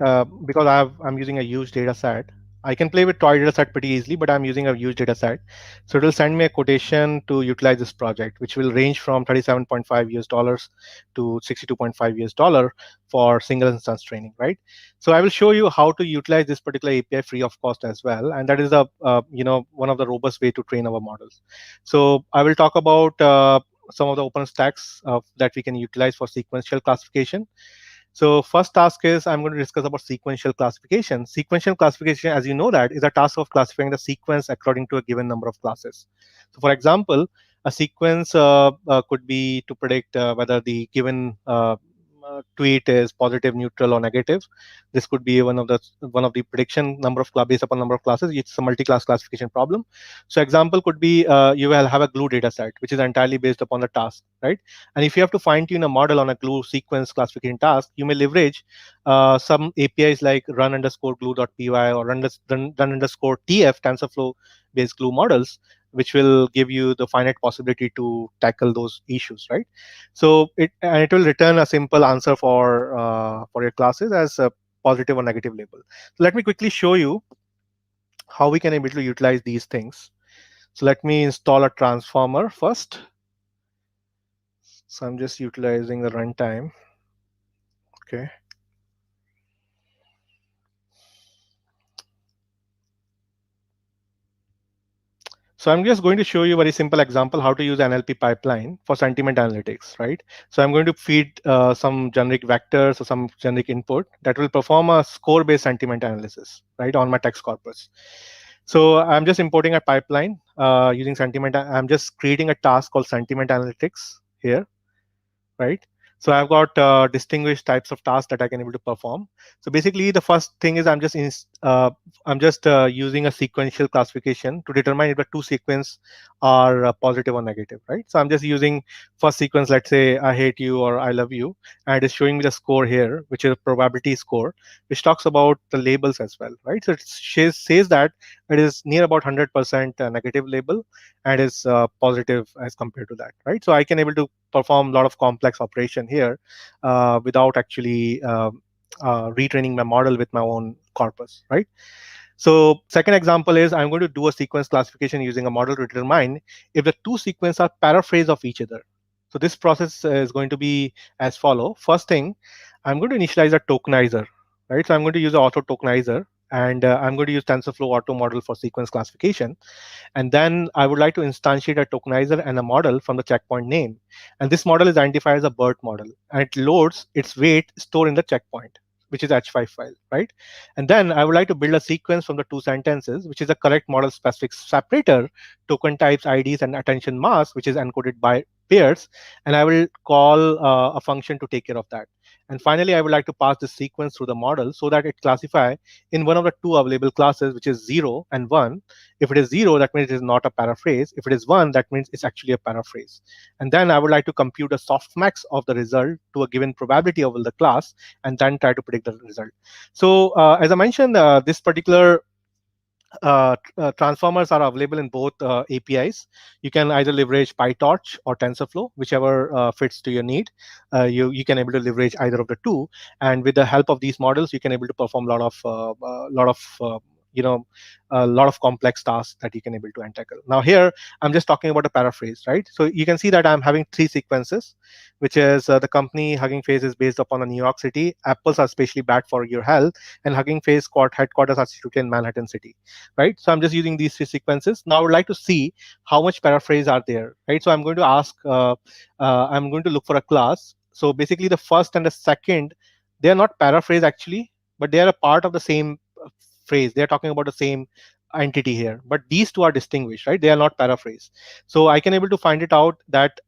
because I'm using a huge data set. I can play with toy data set pretty easily, but I'm using a huge data set. So it will send me a quotation to utilize this project, which will range from 37.5 US dollars to 62.5 US dollar for single instance training, right? So I will show you how to utilize this particular API free of cost as well. And that is a, one of the robust way to train our models. So I will talk about some of the open stacks that we can utilize for sequential classification. So first task is I'm going to discuss about sequential classification. Sequential classification, as you know, that is a task of classifying the sequence according to a given number of classes. So for example, a sequence could be to predict whether the given tweet is positive, neutral, or negative. This could be one of the prediction number of based upon number of classes. It's a multi-class classification problem. So example could be you will have a glue data set, which is entirely based upon the task, right? And if you have to fine tune a model on a glue sequence classification task, you may leverage some APIs like run underscore glue.py or run underscore TF TensorFlow based glue models, which will give you the finite possibility to tackle those issues, right? So it will return a simple answer for your classes as a positive or negative label. So let me quickly show you how we can able to utilize these things. So let me install a transformer first. So I'm just utilizing the runtime. Okay. So I'm just going to show you a very simple example how to use NLP pipeline for sentiment analytics, right? So I'm going to feed some generic vectors or some generic input that will perform a score-based sentiment analysis, right, on my text corpus. So I'm just importing a pipeline using sentiment. I'm just creating a task called sentiment analytics here, right? So I've got distinguished types of tasks that I can able to perform. So basically, the first thing is I'm just using a sequential classification to determine if the two sequence are positive or negative, right? So I'm just using first sequence, let's say I hate you or I love you, and it's showing me the score here, which is a probability score, which talks about the labels as well, right? So it says that it is near about 100% negative label and is positive as compared to that, right? So I can able to perform a lot of complex operation here without actually retraining my model with my own corpus, right? So second example is I'm going to do a sequence classification using a model to determine if the two sequences are paraphrase of each other. So this process is going to be as follow. First thing, I'm going to initialize a tokenizer, right? So I'm going to use an auto tokenizer, and I'm going to use TensorFlow auto model for sequence classification. And then I would like to instantiate a tokenizer and a model from the checkpoint name. And this model is identified as a BERT model, and it loads its weight stored in the checkpoint, which is H5 file, right? And then I would like to build a sequence from the two sentences, which is a correct model specific separator, token types, IDs, and attention mask, which is encoded by pairs, and I will call a function to take care of that. And finally, I would like to pass the sequence through the model so that it classify in one of the two available classes, which is 0 and 1. If it is 0, that means it is not a paraphrase. If it is 1, that means it's actually a paraphrase. And then I would like to compute a softmax of the result to a given probability of the class, and then try to predict the result. So as I mentioned, this particular transformers are available in both APIs. You can either leverage PyTorch or TensorFlow, whichever fits to your need. You can able to leverage either of the two, and with the help of these models, you can able to perform a lot of complex tasks that you can able to tackle. Now here, I'm just talking about a paraphrase, right? So you can see that I'm having three sequences, which is the company Hugging Face is based upon a New York City. Apples are especially bad for your health, and Hugging Face headquarters are situated in Manhattan City, right? So I'm just using these three sequences. Now I would like to see how much paraphrase are there, right? So I'm going to I'm going to look for a class. So basically the first and the second, they are not paraphrase actually, but they are a part of the same phrase. They're talking about the same entity here, but these two are distinguished, right? They are not paraphrase. So I can able to find it out that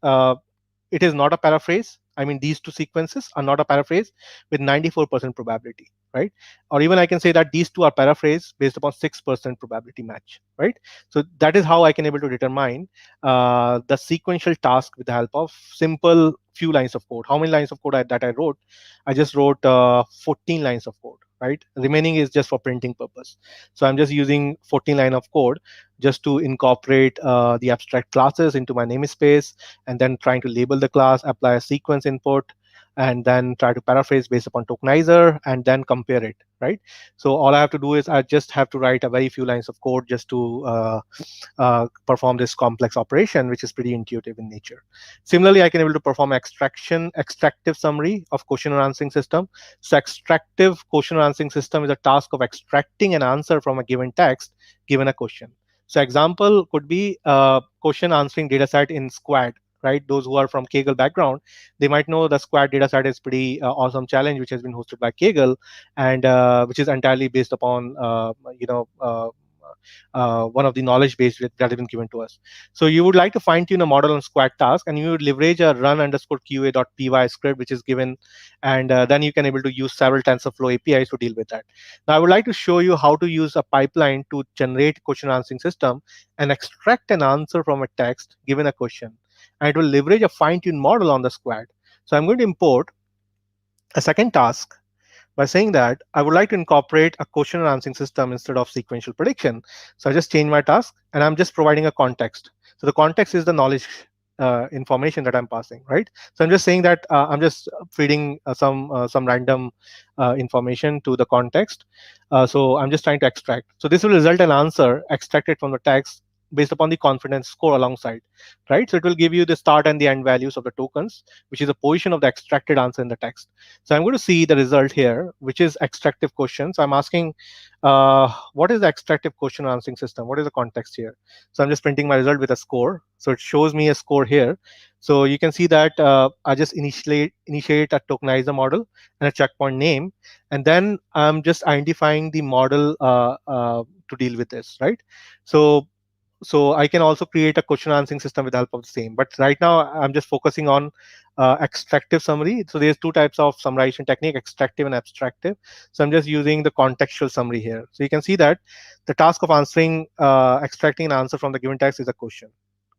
it is not a paraphrase. I mean, these two sequences are not a paraphrase with 94% probability, right? Or even I can say that these two are paraphrase based upon 6% probability match, right? So that is how I can able to determine the sequential task with the help of simple few lines of code. How many lines of code that I wrote? I just wrote 14 lines of code, right? Remaining is just for printing purpose. So I'm just using 14 line of code just to incorporate the abstract classes into my namespace, and then trying to label the class, apply a sequence input, and then try to paraphrase based upon tokenizer, and then compare it, right? So all I have to do is I just have to write a very few lines of code just to perform this complex operation, which is pretty intuitive in nature. Similarly, I can able to perform extractive summary of question and answering system. So extractive question and answering system is a task of extracting an answer from a given text given a question. So example could be question answering dataset in Squad, right? Those who are from Kaggle background, they might know the Squad dataset is pretty awesome challenge, which has been hosted by Kaggle, and which is entirely based upon one of the knowledge base that has been given to us. So you would like to fine tune a model on Squad task, and you would leverage a run underscore qa.py script, which is given, and then you can able to use several TensorFlow APIs to deal with that. Now I would like to show you how to use a pipeline to generate question answering system and extract an answer from a text given a question, and it will leverage a fine tuned model on the Squad. So I'm going to import a second task by saying that I would like to incorporate a question and answering system instead of sequential prediction. So I just change my task, and I'm just providing a context. So the context is the knowledge information that I'm passing, right? So I'm just saying that I'm just feeding some random information to the context. So I'm just trying to extract. So this will result in an answer extracted from the text based upon the confidence score alongside, right? So it will give you the start and the end values of the tokens, which is a position of the extracted answer in the text. So I'm going to see the result here, which is extractive question. So I'm asking, what is the extractive question answering system? What is the context here? So I'm just printing my result with a score. So it shows me a score here. So you can see that I just initiate a tokenizer model and a checkpoint name, and then I'm just identifying the model to deal with this, right? So I can also create a question answering system with the help of the same. But right now, I'm just focusing on extractive summary. So there's two types of summarization technique, extractive and abstractive. So I'm just using the contextual summary here. So you can see that the task of extracting an answer from the given text is a question,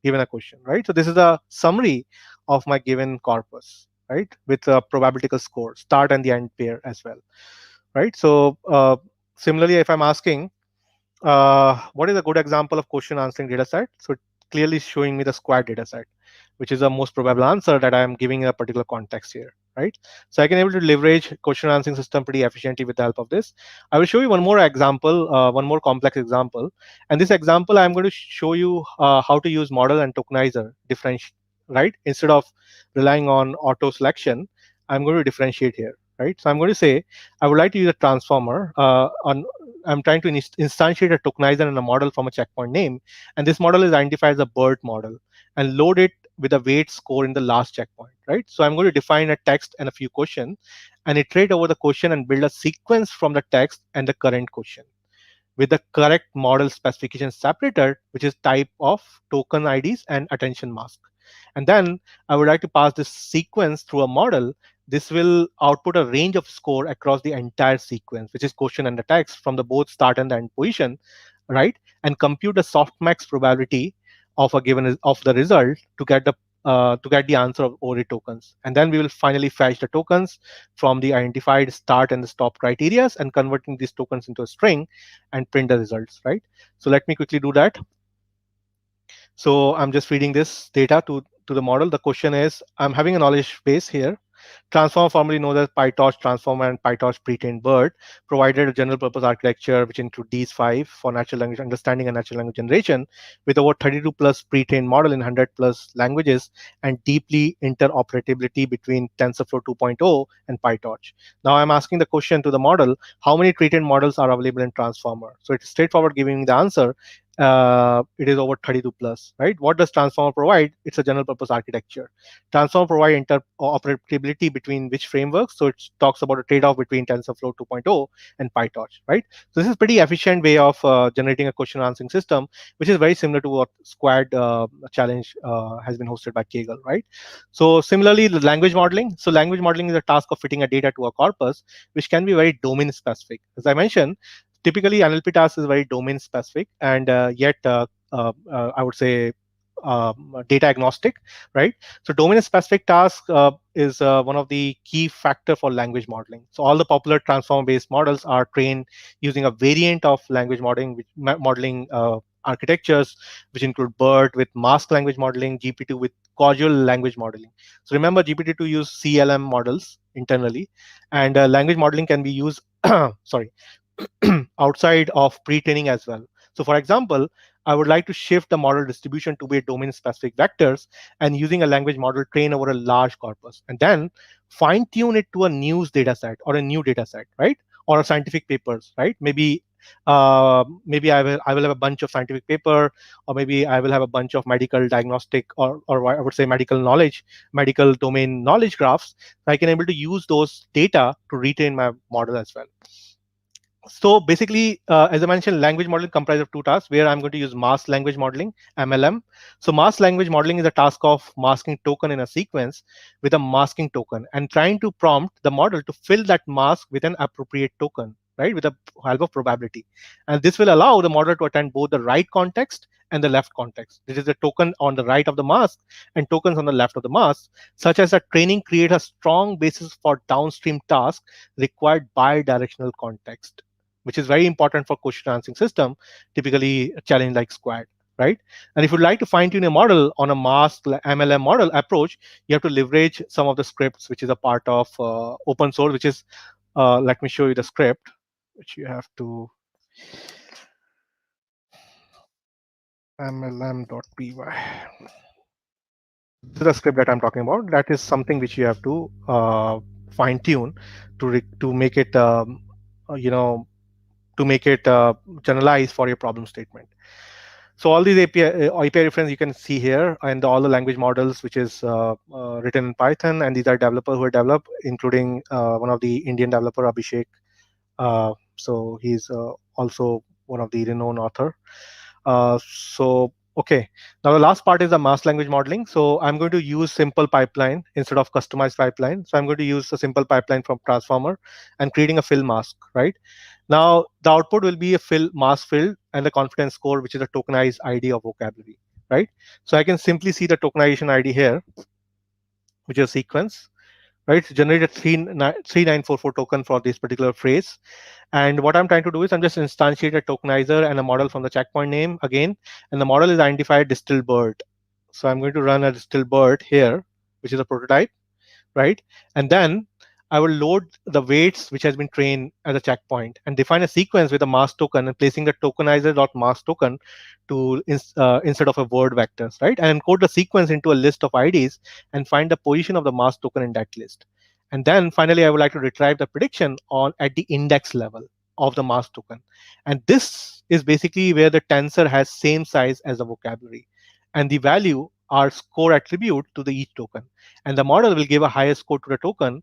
given a question, right? So this is a summary of my given corpus, right? With a probabilitical score, start and the end pair as well, right? So similarly, if I'm asking, what is a good example of question answering data set? So it clearly showing me the Squad data set, which is the most probable answer that I am giving a particular context here, right? So I can able to leverage question answering system pretty efficiently with the help of this. I will show you one more example, one more complex example. And this example, I'm going to show you how to use model and tokenizer differentiate, right? Instead of relying on auto selection, I'm going to differentiate here, right? So I'm going to say, I would like to use a transformer I'm trying to instantiate a tokenizer and a model from a checkpoint name, and this model is identified as a BERT model and load it with a weight score in the last checkpoint, right? So I'm going to define a text and a few questions and iterate over the question and build a sequence from the text and the current question with the correct model specification separated, which is type of token IDs and attention mask. And then I would like to pass this sequence through a model. This will output a range of score across the entire sequence, which is question and the text from the both start and the end position, right? And compute the softmax probability of a given of the result to get the answer of ORE tokens. And then we will finally fetch the tokens from the identified start and the stop criterias and converting these tokens into a string and print the results, right? So let me quickly do that. So I'm just feeding this data to the model. The question is, I'm having a knowledge base here. Transformer, formerly known as PyTorch Transformer and PyTorch Pre-trained BERT, provided a general purpose architecture which include these five for natural language understanding and natural language generation, with over 32 plus pre-trained model in 100 plus languages and deeply interoperability between TensorFlow 2.0 and PyTorch. Now I'm asking the question to the model, how many pre-trained models are available in Transformer? So it's straightforward giving me the answer. It is over 32 plus, right? What does Transformer provide? It's a general purpose architecture. Transform provide interoperability between which frameworks. So it talks about a trade-off between TensorFlow 2.0 and PyTorch, right? So this is pretty efficient way of generating a question answering system, which is very similar to what Squad challenge has been hosted by Kaggle, right? So similarly, the language modeling. So language modeling is a task of fitting a data to a corpus, which can be very domain specific. As I mentioned, typically NLP task is very domain specific, and yet I would say data agnostic, right? So domain specific task is one of the key factor for language modeling. So all the popular transformer based models are trained using a variant of language modeling architectures, which include BERT with mask language modeling, GPT with causal language modeling. So remember, GPT-2 use CLM models internally, and language modeling can be used sorry outside of pre-training as well. So for example, I would like to shift the model distribution to be a domain-specific vectors and using a language model train over a large corpus, and then fine-tune it to a news data set or a new data set, right? Or a scientific papers, right? Maybe I will have a bunch of scientific paper, or maybe I will have a bunch of medical diagnostic or I would say medical domain knowledge graphs. So I can able to use those data to retrain my model as well. So basically, as I mentioned, language modeling comprises of two tasks where I'm going to use masked language modeling, MLM. So masked language modeling is a task of masking token in a sequence with a masking token and trying to prompt the model to fill that mask with an appropriate token, right, with the help of probability. And this will allow the model to attend both the right context and the left context. This is the token on the right of the mask and tokens on the left of the mask, such as a training create a strong basis for downstream tasks required bi-directional context, which is very important for question answering system, typically a challenge like Squad, right? And if you'd like to fine tune a model on a masked MLM model approach, you have to leverage some of the scripts, which is a part of open source, which is, let me show you the script, which you have to mlm.py. This is the script that I'm talking about. That is something which you have to fine tune to make it, you know, to make it generalized for your problem statement. So all these API reference you can see here, and all the language models which is written in Python, and these are developers who are developed, including one of the Indian developer Abhishek. So he's also one of the renowned author. So okay, now the last part is the mass language modeling. So I'm going to use simple pipeline instead of customized pipeline. So I'm going to use a simple pipeline from transformer and creating a fill mask, right? Now the output will be a fill mask filled and the confidence score, which is a tokenized ID of vocabulary, right? So I can simply see the tokenization ID here, which is a sequence, right? So generate a 3944 token for this particular phrase. And what I'm trying to do is I'm just instantiate a tokenizer and a model from the checkpoint name again, and the model is identified distilled BERT. So I'm going to run a distilled BERT here, which is a prototype, right? And then I will load the weights which has been trained as a checkpoint and define a sequence with a mask token and placing the tokenizer.mask token to instead of a word vectors, right? And encode the sequence into a list of IDs and find the position of the mask token in that list. And then finally, I would like to retrieve the prediction on at the index level of the mask token. And this is basically where the tensor has same size as the vocabulary. And the value are score attribute to the each token. And the model will give a higher score to the token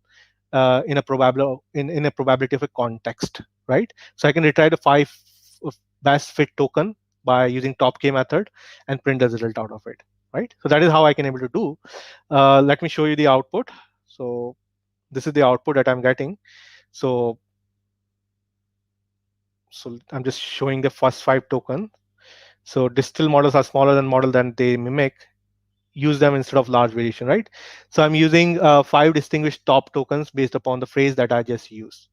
in a probability of a context, right? So I can retrieve the 5 best fit token by using top K method and print the result out of it, right? So that is how I can able to do. Let me show you the output. So this is the output that I'm getting. So I'm just showing the first 5 token. So distill models are smaller than model than they mimic. Use them instead of large variation, right? So I'm using 5 distinguished top tokens based upon the phrase that I just used.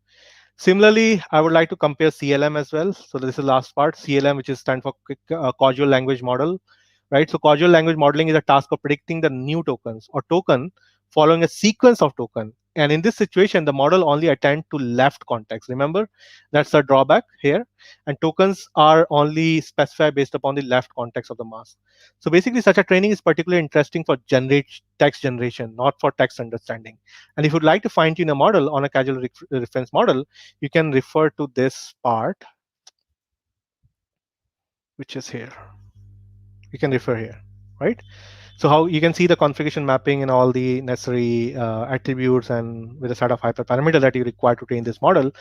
Similarly, I would like to compare CLM as well. So this is the last part, CLM, which is stand for quick, causal language model, right? So causal language modeling is a task of predicting the new tokens or token following a sequence of token. And in this situation, the model only attend to left context. Remember, that's the drawback here. And tokens are only specified based upon the left context of the mask. So basically, such a training is particularly interesting for generate text generation, not for text understanding. And if you'd like to fine tune a model on a causal reference model, you can refer to this part, which is here. You can refer here, right? So how you can see the configuration mapping and all the necessary attributes and with a set of hyperparameter that you require to train this model.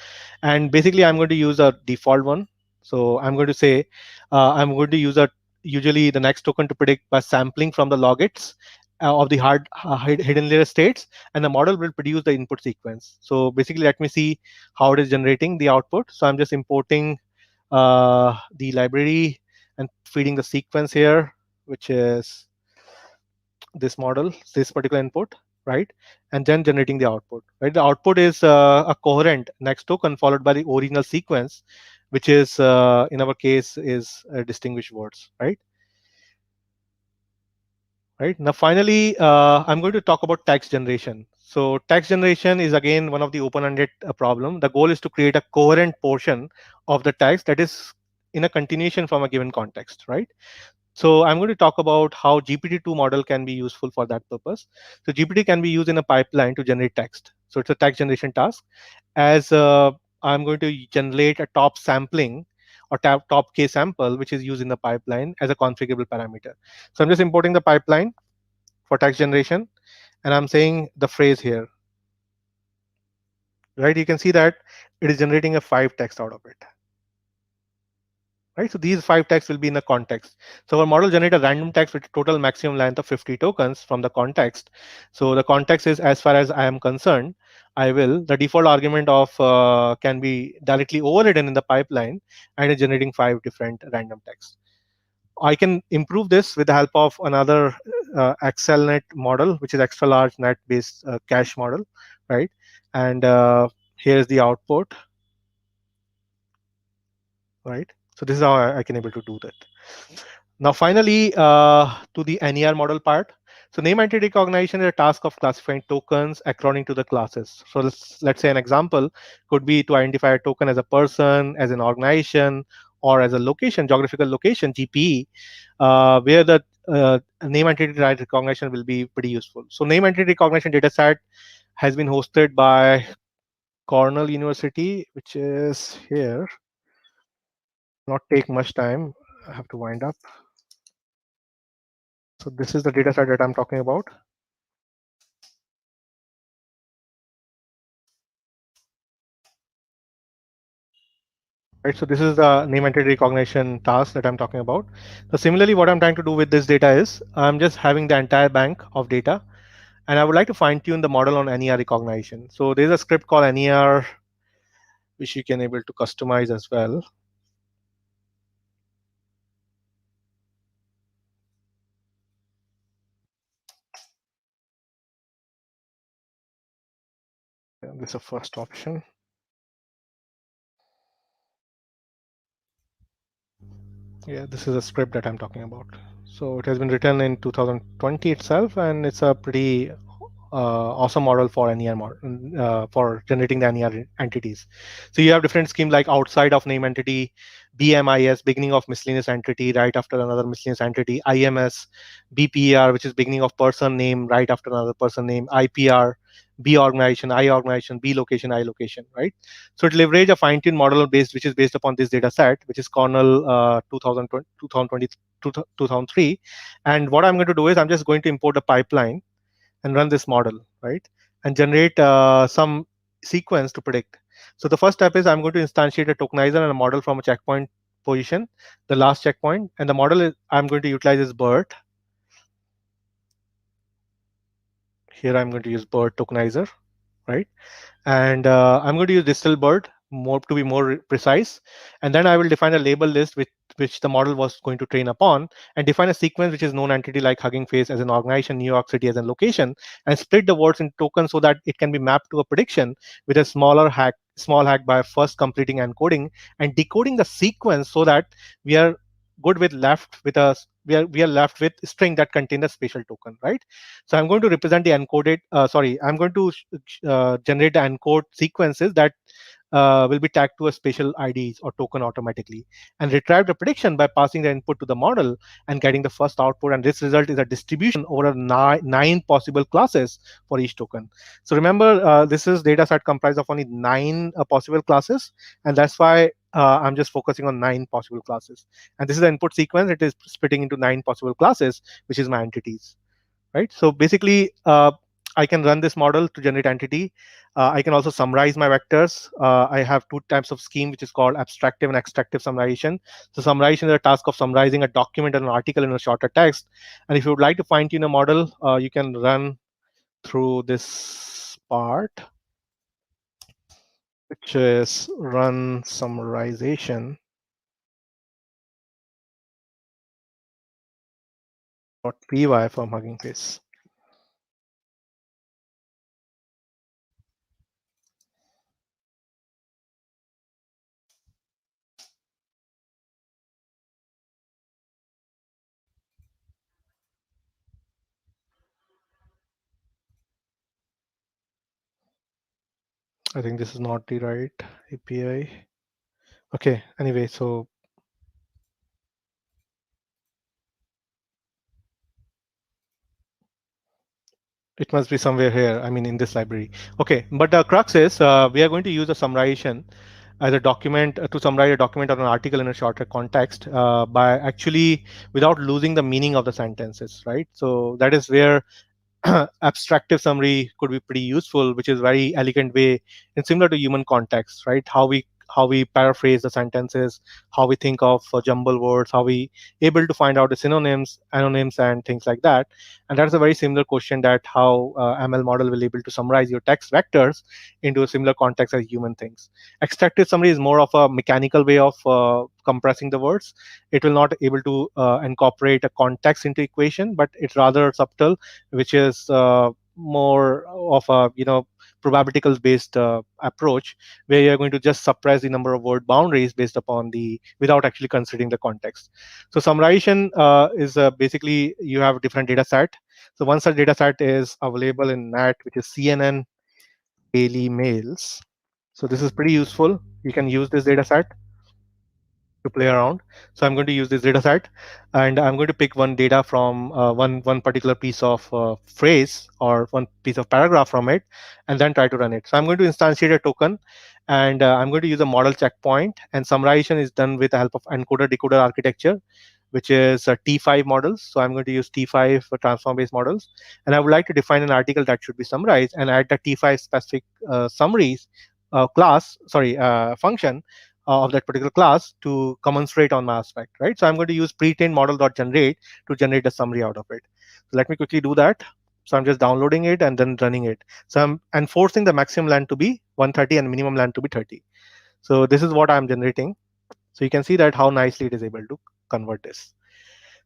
And basically, I'm going to use a default one. So I'm going to say I'm going to use a usually the next token to predict by sampling from the logits of the hidden layer states, and the model will produce the input sequence. So basically, let me see how it is generating the output. So I'm just importing the library and feeding the sequence here, which is this model, this particular input, right? And then generating the output, right? The output is a coherent next token followed by the original sequence, which is in our case is distinguished words, right? Right now, finally, I'm going to talk about text generation. So text generation is again one of the open-ended problem. The goal is to create a coherent portion of the text that is in a continuation from a given context, right? So I'm going to talk about how GPT-2 model can be useful for that purpose. So GPT can be used in a pipeline to generate text. So it's a text generation task. As I'm going to generate a top sampling or top K sample, which is used in the pipeline as a configurable parameter. So I'm just importing the pipeline for text generation, and I'm saying the phrase here, right? You can see that it is generating a 5 text out of it. Right, so these 5 texts will be in the context. So our model generate a random text with total maximum length of 50 tokens from the context. So the context is, as far as I am concerned, the default argument of can be directly overridden in the pipeline and is generating 5 different random texts. I can improve this with the help of another XLNet model, which is extra large net based cache model, right? And here's the output, right? So this is how I can able to do that. Now, finally, to the NER model part. So name entity recognition is a task of classifying tokens according to the classes. So let's say an example could be to identify a token as a person, as an organization, or as a location, geographical location, GPE, where the name entity recognition will be pretty useful. So name entity recognition dataset has been hosted by Cornell University, which is here. Not take much time. I have to wind up. So this is the data set that I'm talking about. Right, so this is the name entity recognition task that I'm talking about. So similarly, what I'm trying to do with this data is I'm just having the entire bank of data, and I would like to fine tune the model on NER recognition. So there's a script called NER, which you can able to customize as well. And this is the first option. Yeah, this is a script that I'm talking about. So it has been written in 2020 itself, and it's a pretty awesome model for NER for generating the NER entities. So you have different schemes like outside of name entity, BMIS, beginning of miscellaneous entity, right after another miscellaneous entity, IMS, BPR, which is beginning of person name, right after another person name, IPR, B organization, I organization, B location, I location, right? So it leverage a fine-tuned model which is based upon this data set, which is Cornell 2020, 2020, 2003. And what I'm going to do is I'm just going to import a pipeline and run this model, right? And generate some sequence to predict. So the first step is I'm going to instantiate a tokenizer and a model from a checkpoint position, the last checkpoint, and the model is I'm going to utilize is BERT. Here I'm going to use bird tokenizer, right? And I'm going to use distill bird more to be more precise. And then I will define a label list which the model was going to train upon, and define a sequence which is known entity like Hugging Face as an organization, New York City as a location, and split the words into tokens so that it can be mapped to a prediction with a small hack by first completing encoding and decoding the sequence so that we are good with left with a we are left with string that contain the spatial token, right? So I'm going to represent the encoded I'm going to generate the encode sequences that will be tagged to a spatial IDs or token automatically, and retrieve the prediction by passing the input to the model and getting the first output. And this result is a distribution over a nine possible classes for each token. So remember, this is data set comprised of only nine possible classes, and that's why I'm just focusing on nine possible classes. And this is the input sequence. It is splitting into nine possible classes, which is my entities, right? So basically, I can run this model to generate entity. I can also summarize my vectors. I have two types of scheme, which is called abstractive and extractive summarization. So summarization is a task of summarizing a document or an article in a shorter text. And if you would like to fine tune a model, you can run through this part, which is run summarization .py from Hugging Face. I think this is not the right API. Okay, anyway, so it must be somewhere here. I mean, in this library. Okay, but the crux is we are going to use a summarization as a document to summarize a document or an article in a shorter context by actually without losing the meaning of the sentences, right? So that is where abstractive summary could be pretty useful, which is very elegant way and similar to human context, right? How we paraphrase the sentences, how we think of jumble words, how we able to find out the synonyms, anonyms, and things like that. And that's a very similar question that how ML model will able to summarize your text vectors into a similar context as human things. Extractive summary is more of a mechanical way of compressing the words. It will not able to incorporate a context into equation, but it's rather subtle, which is more of a probabilities based approach, where you're going to just suppress the number of word boundaries based upon the without actually considering the context. So summarization is basically you have a different data set. So once such data set is available in NAT, which is CNN daily mails. So this is pretty useful. You can use this data set to play around. So I'm going to use this data set, and I'm going to pick one data from one particular piece of phrase or one piece of paragraph from it, and then try to run it. So I'm going to instantiate a token, and I'm going to use a model checkpoint. And summarization is done with the help of encoder decoder architecture, which is T5 models. So I'm going to use T5 for transform-based models, and I would like to define an article that should be summarized and add the T5 specific summaries function of that particular class to commensurate on my aspect, right? So I'm going to use pre-trained model.generate to generate a summary out of it. So let me quickly do that. So I'm just downloading it and then running it. So I'm enforcing the maximum length to be 130 and minimum length to be 30. So this is what I'm generating. So you can see that how nicely it is able to convert this.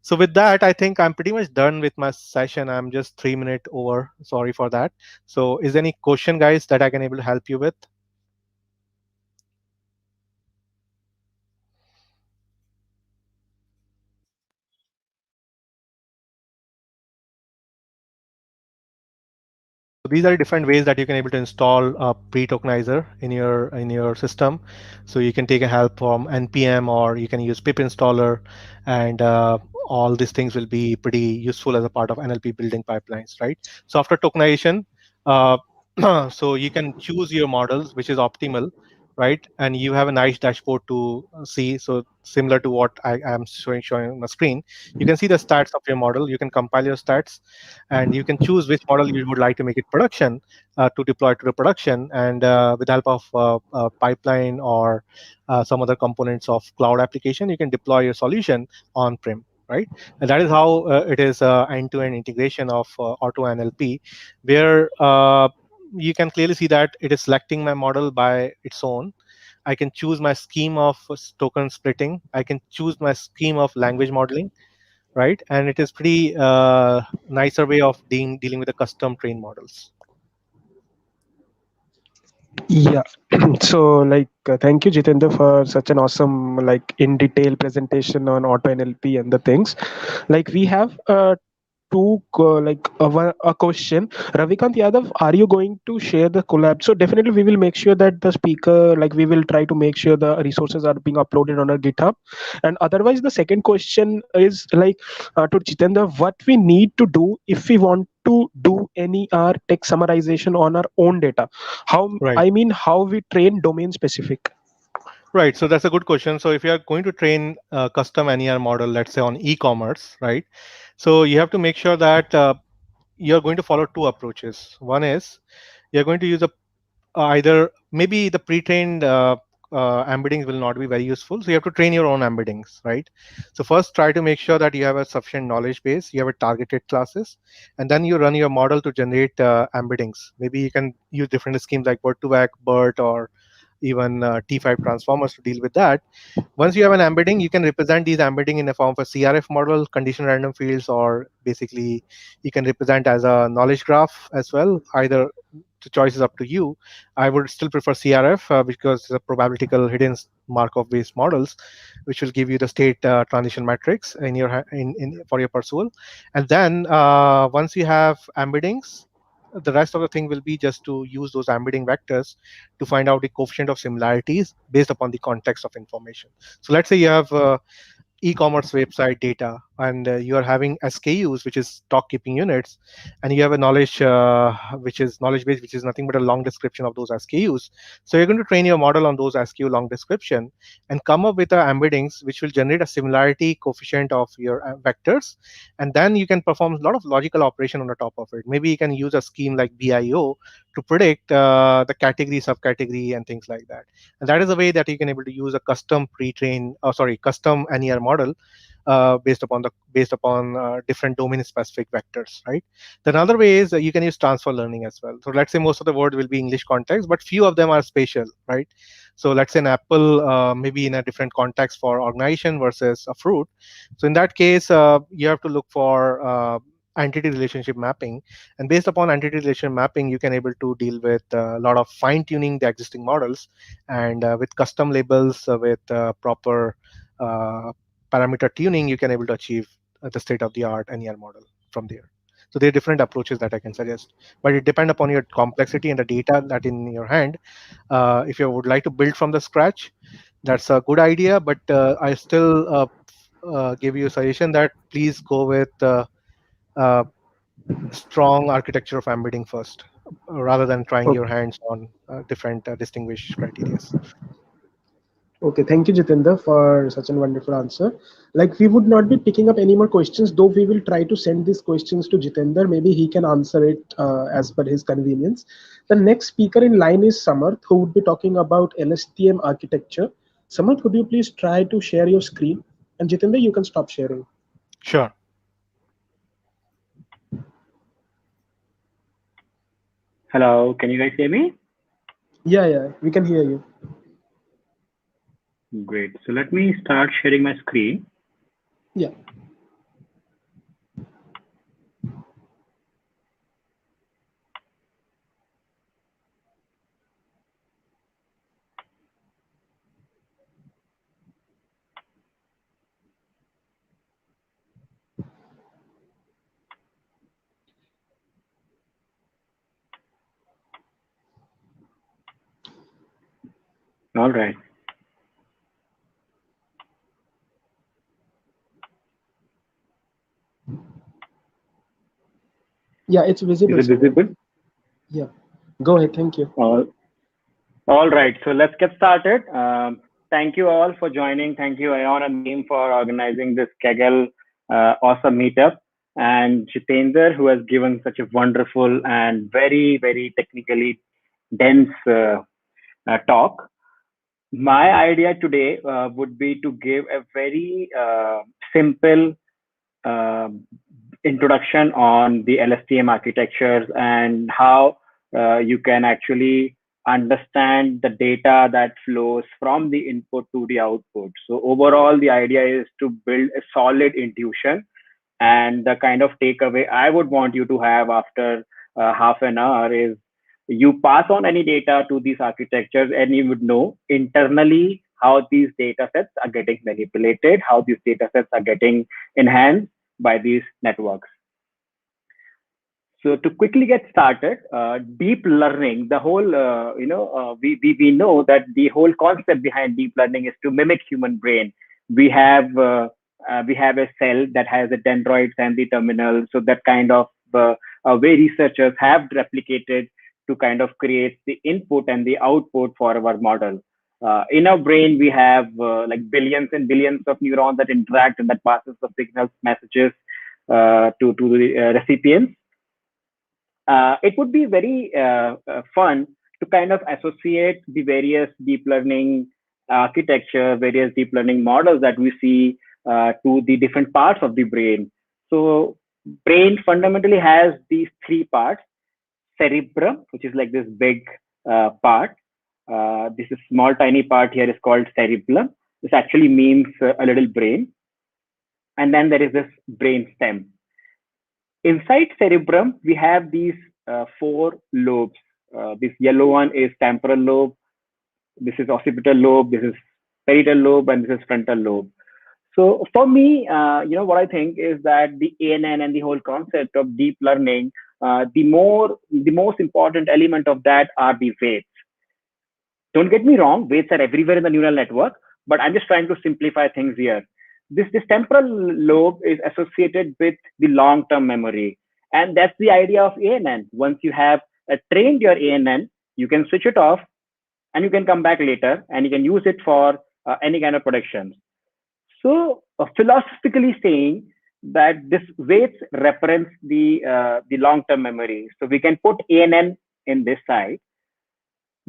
So with that, I think I'm pretty much done with my session. I'm just 3 minutes over. Sorry for that. So is there any question, guys, that I can able to help you with? So these are different ways that you can able to install a pre-tokenizer in your system. So you can take a help from npm, or you can use pip installer, and all these things will be pretty useful as a part of NLP building pipelines, right? So after tokenization, uh, so you can choose your models, which is optimal, right? And you have a nice dashboard to see. So similar to what I am showing on the screen, you can see the stats of your model. You can compile your stats, and you can choose which model you would like to make it production to deploy to the production. And with the help of pipeline or some other components of cloud application, you can deploy your solution on-prem. right? And that is how it is end-to-end integration of AutoNLP, where you can clearly see that it is selecting my model by its own. I can choose my scheme of token splitting. I can choose my scheme of language modeling, right? And it is pretty nicer way of dealing with the custom trained models. Yeah. So, thank you, Jitendra, for such an awesome, in detail presentation on auto NLP and the things. We have a question. Ravikant Yadav, are you going to share the collab? So definitely we will make sure that the speaker, we will try to make sure the resources are being uploaded on our GitHub. And otherwise, the second question is to Jitendra, what we need to do if we want to do any R text summarization on our own data. Right. How we train domain specific. Right. So that's a good question. So if you are going to train a custom NER model, let's say on e-commerce, right? So you have to make sure that you're going to follow two approaches. One is you're going to use either maybe the pre-trained embeddings will not be very useful. So you have to train your own embeddings, right? So first try to make sure that you have a sufficient knowledge base, you have a targeted classes, and then you run your model to generate embeddings. Maybe you can use different schemes like word2vec, BERT, or even T5 transformers to deal with that. Once you have an embedding, you can represent these embedding in the form of a CRF model, condition random fields, or basically you can represent as a knowledge graph as well. Either the choice is up to you. I would still prefer CRF because it's a probabilitical hidden Markov based models, which will give you the state transition matrix in your for your pursual. And then once you have embeddings, the rest of the thing will be just to use those embedding vectors to find out the coefficient of similarities based upon the context of information. So let's say you have e-commerce website data and you are having SKUs, which is stock keeping units, and you have a knowledge which is knowledge base, which is nothing but a long description of those SKUs. So you're going to train your model on those SKU long description and come up with embeddings which will generate a similarity coefficient of your vectors, and then you can perform a lot of logical operation on the top of it. Maybe you can use a scheme like BIO to predict the category, subcategory, and things like that. And that is a way that you can able to use a custom pre-trained, custom NER model based upon different domain specific vectors, right? The another way is you can use transfer learning as well. So let's say most of the words will be English context, but few of them are spatial, right? So let's say an apple maybe in a different context for organization versus a fruit. So in that case, you have to look for entity relationship mapping, and based upon entity relationship mapping you can able to deal with a lot of fine tuning the existing models, and with custom labels with proper parameter tuning you can able to achieve the state of the art NER model from there. So there are different approaches that I can suggest, but it depends upon your complexity and the data that in your hand. If you would like to build from the scratch, that's a good idea, but I still give you a suggestion that please go with uh, strong architecture of embedding first, rather than trying your hands on different distinguished criteria. Okay, thank you, Jitendra, for such a wonderful answer. We would not be picking up any more questions, though we will try to send these questions to Jitendra. Maybe he can answer it as per his convenience. The next speaker in line is Samarth, who would be talking about LSTM architecture. Samarth, could you please try to share your screen? And Jitendra, you can stop sharing. Sure. Hello, can you guys hear me? Yeah, we can hear you. Great. So let me start sharing my screen. Yeah. All right. Yeah, it's visible. Is it visible? Yeah. Go ahead. Thank you. All right. So let's get started. Thank you all for joining. Thank you, Ayon and team, for organizing this Kaggle awesome meetup. And Jitendra, who has given such a wonderful and very, very technically dense talk. My idea today would be to give a very simple introduction on the LSTM architectures and how you can actually understand the data that flows from the input to the output. So overall, the idea is to build a solid intuition, and the kind of takeaway I would want you to have after half an hour is you pass on any data to these architectures and you would know internally how these data sets are getting manipulated, how these data sets are getting enhanced by these networks. So to quickly get started, deep learning, the whole, we know that the whole concept behind deep learning is to mimic human brain. We have a cell that has the dendroids and the terminal. So that kind of way researchers have replicated to kind of create the input and the output for our model. In our brain, we have like billions and billions of neurons that interact and that passes the signals, messages to the recipients. It would be very fun to kind of associate the various deep learning architecture, various deep learning models that we see to the different parts of the brain. So brain fundamentally has these three parts: cerebrum, which is like this big part. This is small tiny part here is called cerebellum. This actually means a little brain. And then there is this brain stem. Inside cerebrum, we have these four lobes. This yellow one is temporal lobe. This is occipital lobe. This is parietal lobe, and this is frontal lobe. So for me, what I think is that the ANN and the whole concept of deep learning, the most important element of that are the weights. Don't get me wrong, weights are everywhere in the neural network, but I'm just trying to simplify things here. This temporal lobe is associated with the long-term memory. And that's the idea of ANN. Once you have trained your ANN, you can switch it off and you can come back later and you can use it for any kind of predictions. So philosophically saying that this weights reference the long-term memory. So we can put ANN in this side.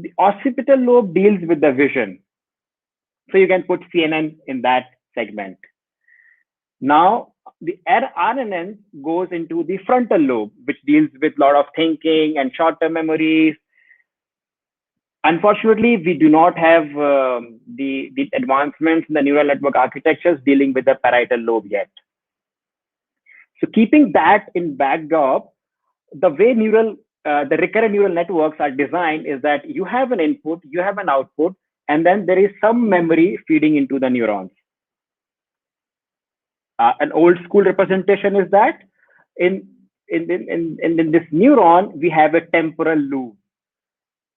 The occipital lobe deals with the vision. So you can put CNN in that segment. Now, the RNN goes into the frontal lobe, which deals with a lot of thinking and short-term memories. Unfortunately, we do not have the advancements in the neural network architectures dealing with the parietal lobe yet. So keeping that in backdrop, the way the recurrent neural networks are designed is that you have an input, you have an output, and then there is some memory feeding into the neurons. An old school representation is that in this neuron, we have a temporal loop.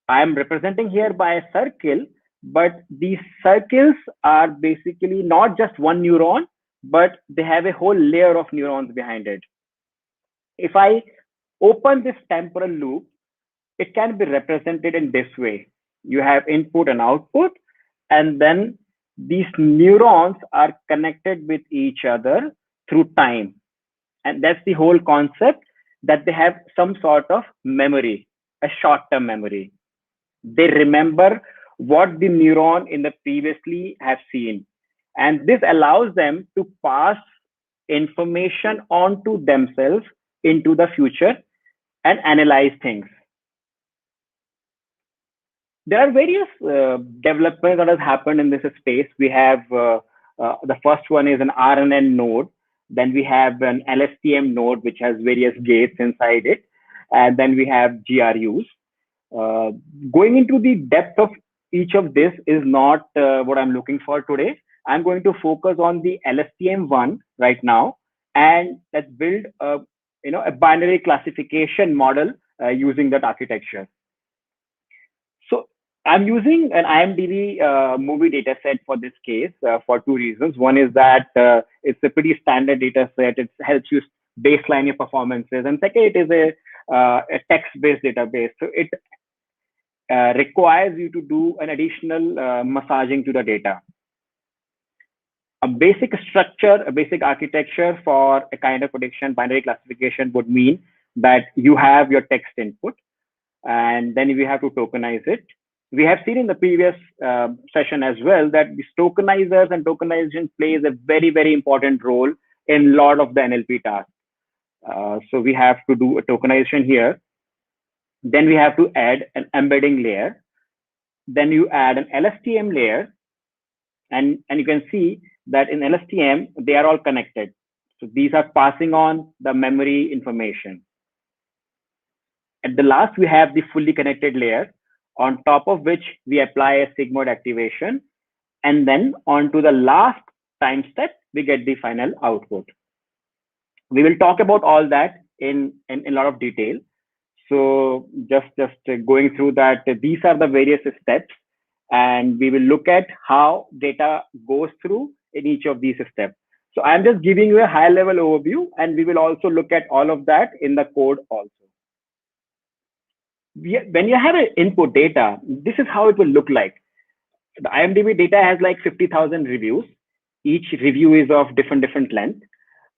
I am representing here by a circle, but these circles are basically not just one neuron, but they have a whole layer of neurons behind it. If I open this temporal loop, it can be represented in this way. You have input and output, and then these neurons are connected with each other through time. And that's the whole concept, that they have some sort of memory, a short-term memory. They remember what the neuron in the previously have seen. And this allows them to pass information onto themselves into the future and analyze things. There are various developments that have happened in this space. We have the first one is an RNN node. Then we have an LSTM node, which has various gates inside it. And then we have GRUs. Going into the depth of each of this is not what I'm looking for today. I'm going to focus on the LSTM one right now, and let's build a binary classification model using that architecture. So I'm using an IMDb movie data set for this case for two reasons. One is that it's a pretty standard data set. It helps you baseline your performances. And second, it is a text-based database. So it requires you to do an additional massaging to the data. A basic structure, a basic architecture for a kind of prediction binary classification would mean that you have your text input, and then we have to tokenize it. We have seen in the previous session as well that these tokenizers and tokenization plays a very, very important role in a lot of the NLP tasks. So we have to do a tokenization here. Then we have to add an embedding layer. Then you add an LSTM layer. And you can see that in LSTM, they are all connected. So these are passing on the memory information. At the last, we have the fully connected layer, on top of which we apply a sigmoid activation. And then onto the last time step, we get the final output. We will talk about all that in a lot of detail. So just going through that, these are the various steps, and we will look at how data goes through in each of these steps. So I'm just giving you a high level overview, and we will also look at all of that in the code also. When you have an input data, this is how it will look like. The IMDb data has like 50,000 reviews. Each review is of different length.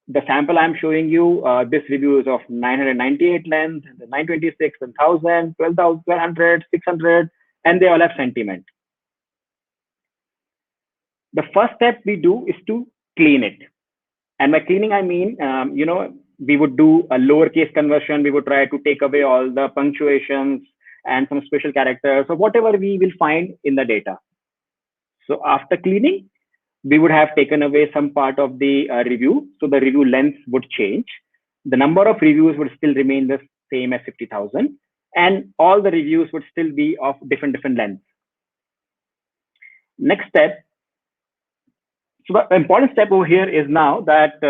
The sample I'm showing you, this review is of 998 length, 926, 1000, 12,000, 1200, 600, and they all have sentiment. The first step we do is to clean it. And by cleaning, I mean, we would do a lowercase conversion. We would try to take away all the punctuations and some special characters or whatever we will find in the data. So after cleaning, we would have taken away some part of the review. So the review length would change. The number of reviews would still remain the same as 50,000. And all the reviews would still be of different lengths. Next step. So the important step over here is now that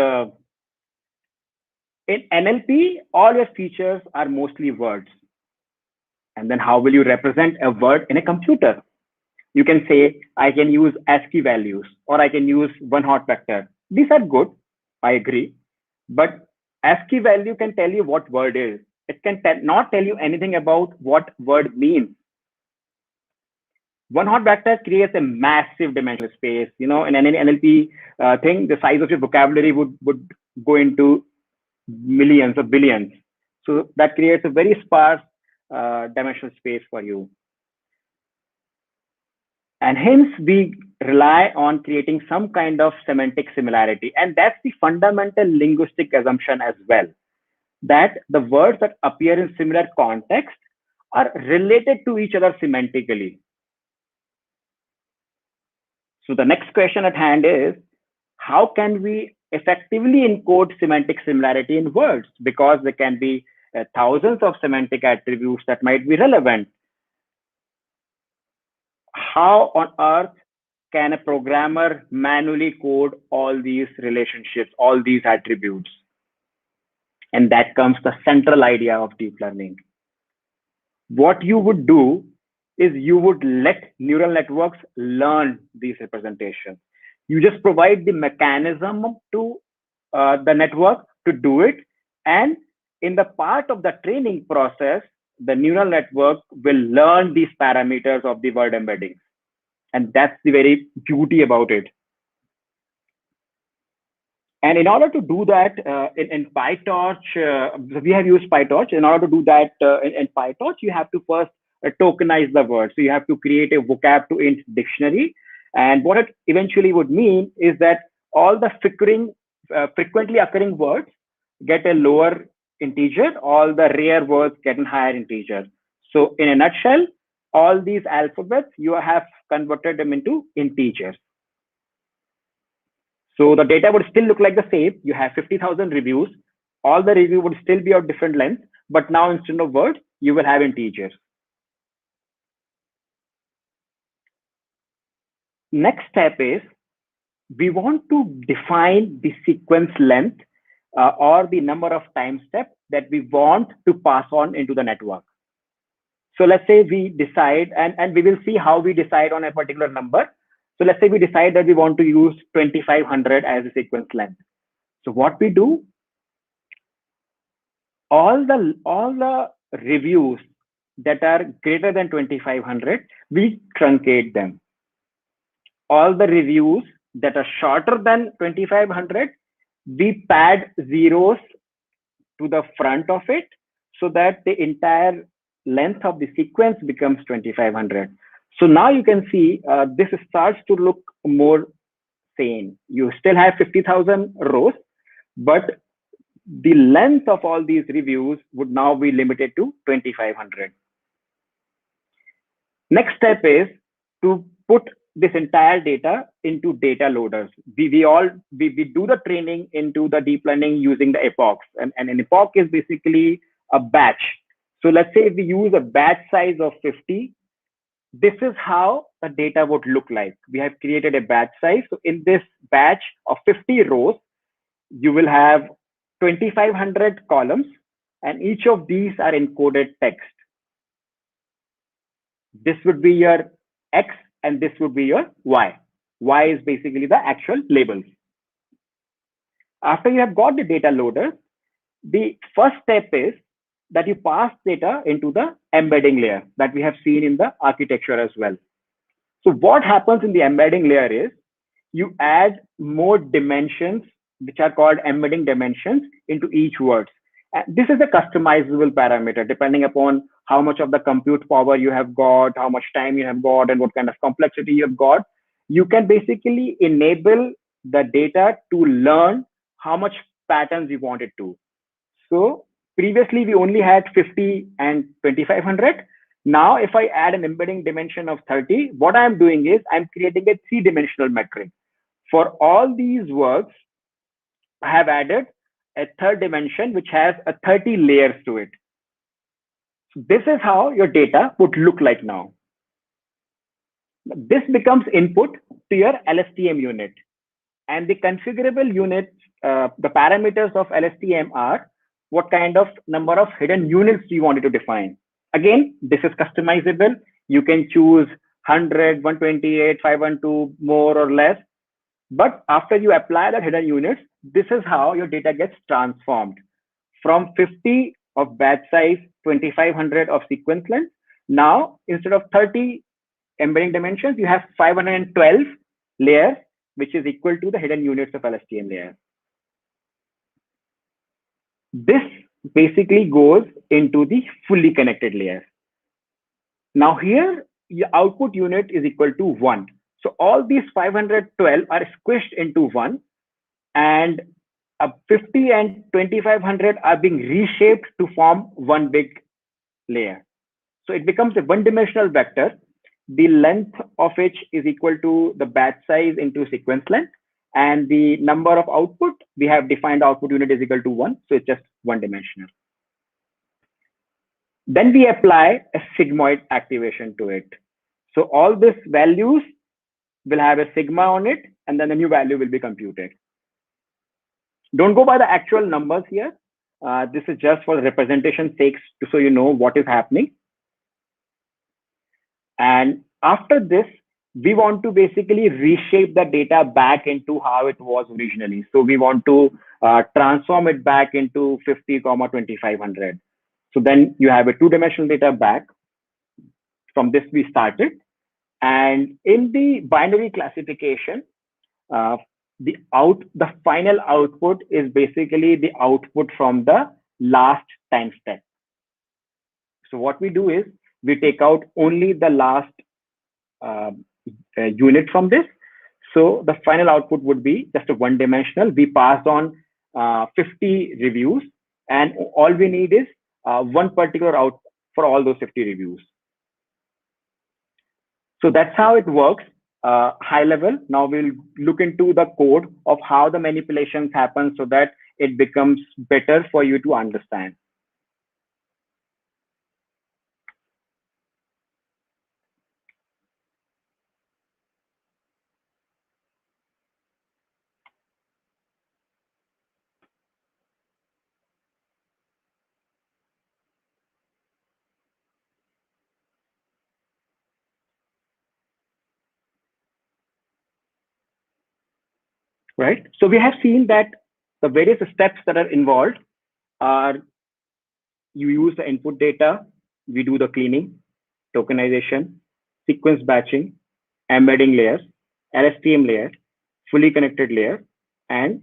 in NLP, all your features are mostly words. And then how will you represent a word in a computer? You can say, I can use ASCII values, or I can use one-hot vector. These are good, I agree. But ASCII value can tell you what word is. It can not tell you anything about what word means. One-hot vector creates a massive dimensional space. In any NLP thing, the size of your vocabulary would go into millions or billions. So that creates a very sparse dimensional space for you. And hence, we rely on creating some kind of semantic similarity. And that's the fundamental linguistic assumption as well, that the words that appear in similar context are related to each other semantically. So the next question at hand is, how can we effectively encode semantic similarity in words? Because there can be thousands of semantic attributes that might be relevant. How on earth can a programmer manually code all these relationships, all these attributes? And that comes the central idea of deep learning. What you would do is you would let neural networks learn these representations. You just provide the mechanism to the network to do it. And in the part of the training process, the neural network will learn these parameters of the word embeddings. And that's the very beauty about it. And in order to do that in PyTorch, we have used PyTorch. In order to do that in PyTorch, you have to first tokenize the word. So you have to create a vocab to int dictionary. And what it eventually would mean is that all the frequently occurring words get a lower integer, all the rare words get a higher integer. So in a nutshell, all these alphabets, you have converted them into integers. So the data would still look like the same. You have 50,000 reviews. All the review would still be of different lengths, but now instead of words, you will have integers. Next step is, we want to define the sequence length or the number of time steps that we want to pass on into the network. So let's say we decide, and we will see how we decide on a particular number. So let's say we decide that we want to use 2500 as a sequence length. So what we do, all the reviews that are greater than 2500, we truncate them. All the reviews that are shorter than 2500, we pad zeros to the front of it so that the entire length of the sequence becomes 2500. So now you can see this starts to look more sane. You still have 50,000 rows, but the length of all these reviews would now be limited to 2500. Next step is to put this entire data into data loaders. We do the training into the deep learning using the epochs, and an epoch is basically a batch. So let's say if we use a batch size of 50, this is how the data would look like. We have created a batch size. So in this batch of 50 rows, you will have 2500 columns, and each of these are encoded text. This would be your X and this would be your Y. Y is basically the actual labels. After you have got the data loader, the first step is that you pass data into the embedding layer that we have seen in the architecture as well. So what happens in the embedding layer is you add more dimensions, which are called embedding dimensions, into each word. And this is a customizable parameter depending upon how much of the compute power you have got, how much time you have got, and what kind of complexity you have got. You can basically enable the data to learn how much patterns you want it to. So previously we only had 50 and 2500. Now if I add an embedding dimension of 30, what I'm doing is I'm creating a 3-dimensional metric. For all these words, I have added a third dimension which has a 30 layers to it. So this is how your data would look like now. This becomes input to your LSTM unit, and the configurable units, the parameters of LSTM are what kind of number of hidden units you want it to define. Again, this is customizable. You can choose 100, 128, 512, more or less. But after you apply that hidden units, this is how your data gets transformed from 50 of batch size, 2500 of sequence length. Now, instead of 30 embedding dimensions, you have 512 layers, which is equal to the hidden units of LSTM layer. This basically goes into the fully connected layer. Now here, your output unit is equal to 1. So all these 512 are squished into 1, and 50 and 2500 are being reshaped to form one big layer. So it becomes a one-dimensional vector, the length of which is equal to the batch size into sequence length, and the number of output, we have defined output unit is equal to 1, so it's just one-dimensional. Then we apply a sigmoid activation to it. So all these values will have a sigma on it, and then the new value will be computed. Don't go by the actual numbers here. This is just for the representation sake, so you know what is happening. And after this, we want to basically reshape the data back into how it was originally. So we want to transform it back into 50, 2500. So then you have a 2-dimensional data back. From this we started. And in the binary classification, the final output is basically the output from the last time step. So what we do is we take out only the last unit from this. So the final output would be just a one-dimensional. We passed on 50 reviews, and all we need is one particular output for all those 50 reviews. So that's how it works, high level. Now we'll look into the code of how the manipulations happen so that it becomes better for you to understand. Right. So we have seen that the various steps that are involved are you use the input data, we do the cleaning, tokenization, sequence batching, embedding layers, LSTM layer, fully connected layer, and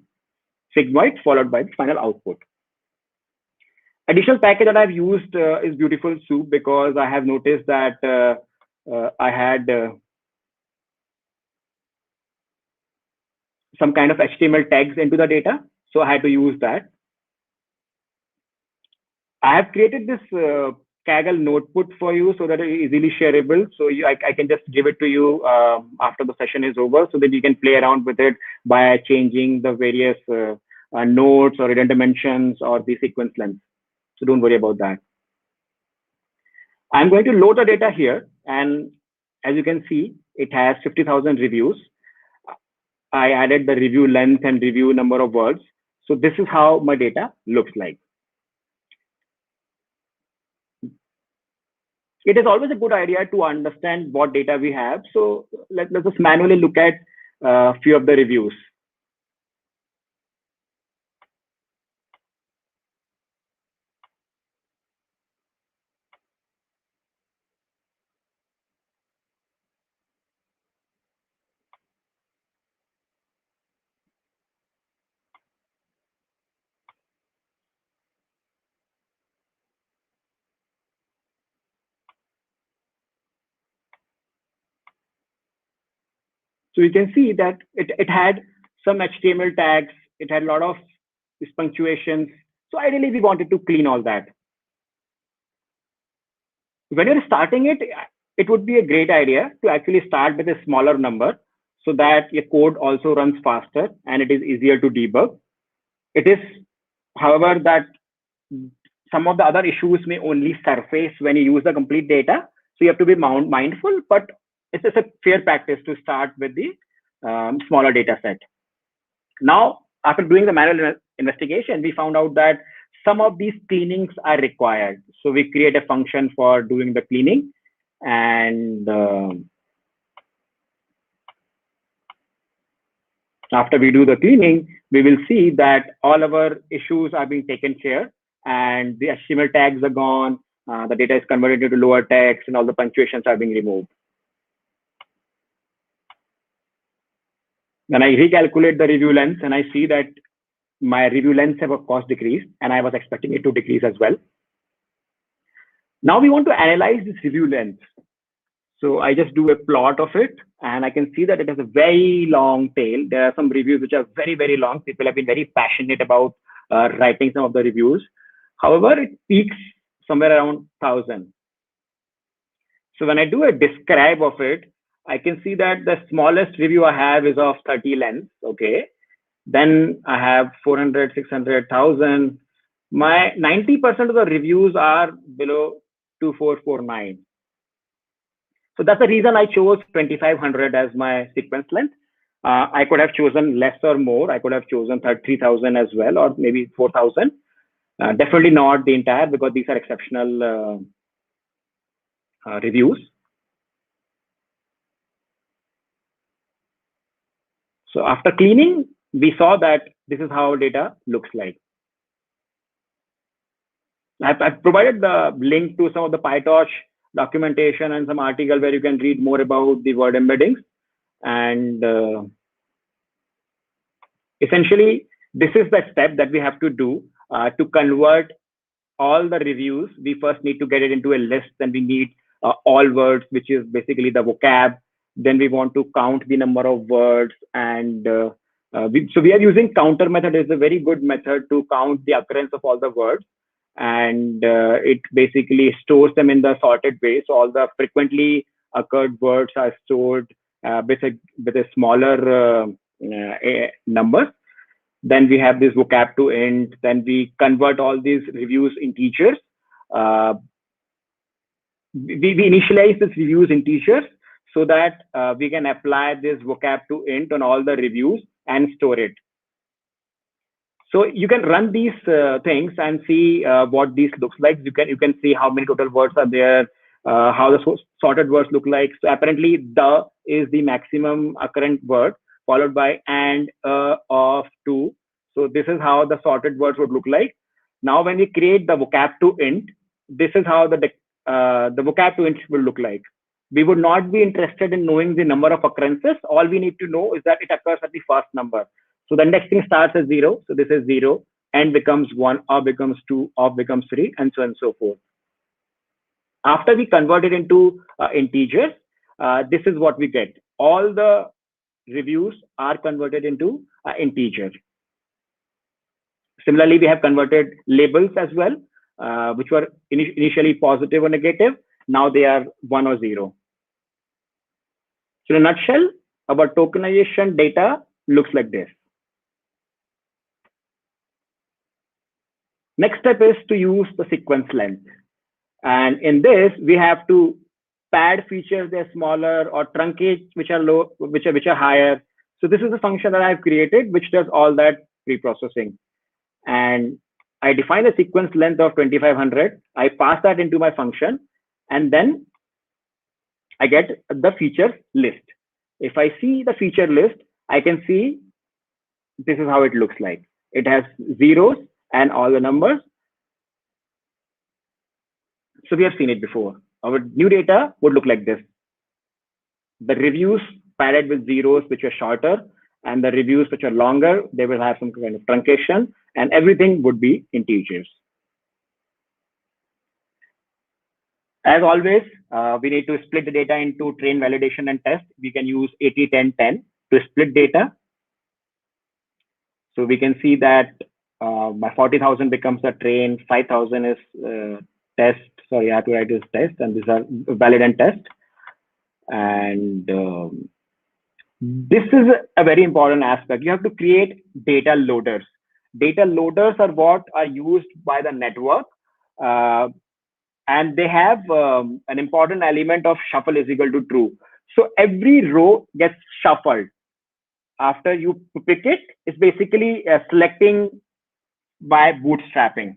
sigmoid followed by the final output. Additional package that I've used is Beautiful Soup, because I have noticed that I had some kind of HTML tags into the data. So I had to use that. I have created this Kaggle notebook for you so that it is easily shareable. So I can just give it to you after the session is over so that you can play around with it by changing the various notes or hidden dimensions or the sequence length. So don't worry about that. I'm going to load the data here. And as you can see, it has 50,000 reviews. I added the review length and review number of words. So this is how my data looks like. It is always a good idea to understand what data we have. So let's just manually look at a few of the reviews. So you can see that it had some HTML tags. It had a lot of punctuations. So ideally, we wanted to clean all that. When you're starting it, it would be a great idea to actually start with a smaller number so that your code also runs faster and it is easier to debug. It is, however, that some of the other issues may only surface when you use the complete data. So you have to be mindful, but it's a fair practice to start with the smaller data set. Now, after doing the manual investigation, we found out that some of these cleanings are required. So we create a function for doing the cleaning. And after we do the cleaning, we will see that all our issues are being taken care and the HTML tags are gone. The data is converted into lower text and all the punctuations are being removed. Then I recalculate the review length and I see that my review lengths have of course decreased and I was expecting it to decrease as well. Now we want to analyze this review length. So I just do a plot of it and I can see that it has a very long tail. There are some reviews which are very, very long. People have been very passionate about writing some of the reviews. However, it peaks somewhere around 1,000. So when I do a describe of it, I can see that the smallest review I have is of 30 length. Okay. Then I have 400, 600, 1,000. My 90% of the reviews are below 2449. So that's the reason I chose 2,500 as my sequence length. I could have chosen less or more. I could have chosen 3,000 as well, or maybe 4,000. Definitely not the entire, because these are exceptional reviews. So after cleaning, we saw that this is how data looks like. I've provided the link to some of the PyTorch documentation and some article where you can read more about the word embeddings. And essentially, this is the step that we have to do to convert all the reviews. We first need to get it into a list. Then we need all words, which is basically the vocab. Then we want to count the number of words. And so we are using counter method. It's a very good method to count the occurrence of all the words. And it basically stores them in the sorted way. So all the frequently occurred words are stored with a smaller numbers. Then we have this vocab to int. Then we convert all these reviews integers. We initialize these reviews integers so that we can apply this vocab to int on all the reviews and store it. So you can run these things and see what these looks like. You can see how many total words are there, how the sorted words look like. So apparently the is the maximum occurrent word, followed by and, of, to. So this is how the sorted words would look like. Now when we create the vocab to int, this is how the vocab to int will look like. We would not be interested in knowing the number of occurrences. All we need to know is that it occurs at the first number. So the indexing starts as 0. So this is 0. And becomes 1, or becomes 2, or becomes 3, and so on and so forth. After we convert it into integers, this is what we get. All the reviews are converted into integer. Similarly, we have converted labels as well, which were initially positive or negative. Now they are 1 or 0. So in a nutshell, our tokenization data looks like this. Next step is to use the sequence length. And in this, we have to pad features that are smaller or truncate which are low, which are higher. So this is a function that I've created, which does all that pre-processing. And I define a sequence length of 2500. I pass that into my function, and then I get the feature list. If I see the feature list, I can see this is how it looks like. It has zeros and all the numbers. So we have seen it before. Our new data would look like this. The reviews padded with zeros, which are shorter, and the reviews which are longer, they will have some kind of truncation, and everything would be integers. As always, we need to split the data into train, validation, and test. We can use 80-10-10 to split data. So we can see that my 40,000 becomes a train, 5,000 is test. Sorry, I have to write this test, and these are valid and test. And this is a very important aspect. You have to create data loaders. Data loaders are what are used by the network. And they have an important element of shuffle is equal to true. So every row gets shuffled. After you pick it, it's basically selecting by bootstrapping.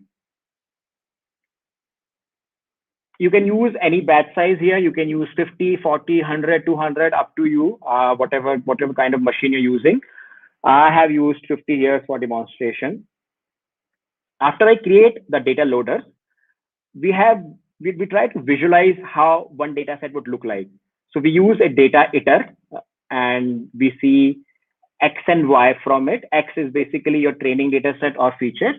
You can use any batch size here. You can use 50, 40, 100, 200, up to you, whatever kind of machine you're using. I have used 50 here for demonstration. After I create the data loaders, we try to visualize how one data set would look like. So we use a data iter, and we see X and Y from it. X is basically your training data set or feature,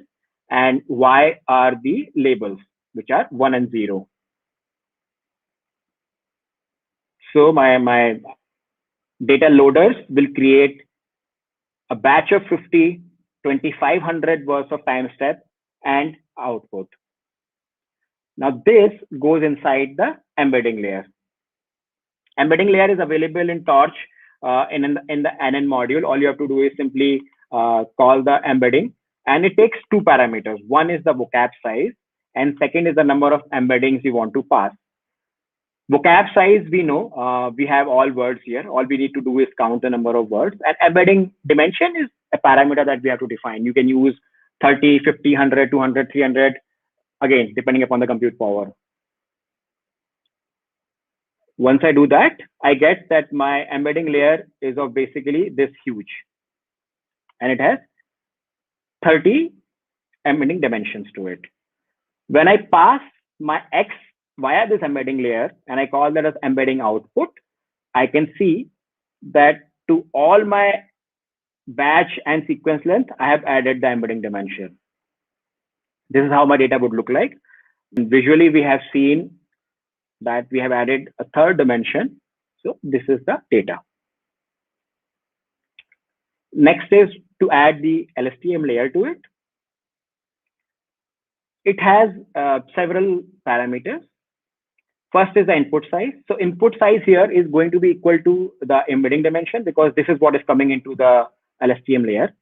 and Y are the labels, which are 1 and 0. So my data loaders will create a batch of 50, 2500 words of time step and output. Now this goes inside the embedding layer. Embedding layer is available in Torch in the NN module. All you have to do is simply call the embedding, and it takes 2 parameters. One is the vocab size, and second is the number of embeddings you want to pass. Vocab size, we know, we have all words here. All we need to do is count the number of words. And embedding dimension is a parameter that we have to define. You can use 30, 50, 100, 200, 300, again, depending upon the compute power. Once I do that, I get that my embedding layer is of basically this huge. And it has 30 embedding dimensions to it. When I pass my X via this embedding layer, and I call that as embedding output, I can see that to all my batch and sequence length, I have added the embedding dimension. This is how my data would look like. And visually, we have seen that we have added a third dimension. So this is the data. Next is to add the LSTM layer to it. It has several parameters. First is the input size. So input size here is going to be equal to the embedding dimension, because this is what is coming into the LSTM layer.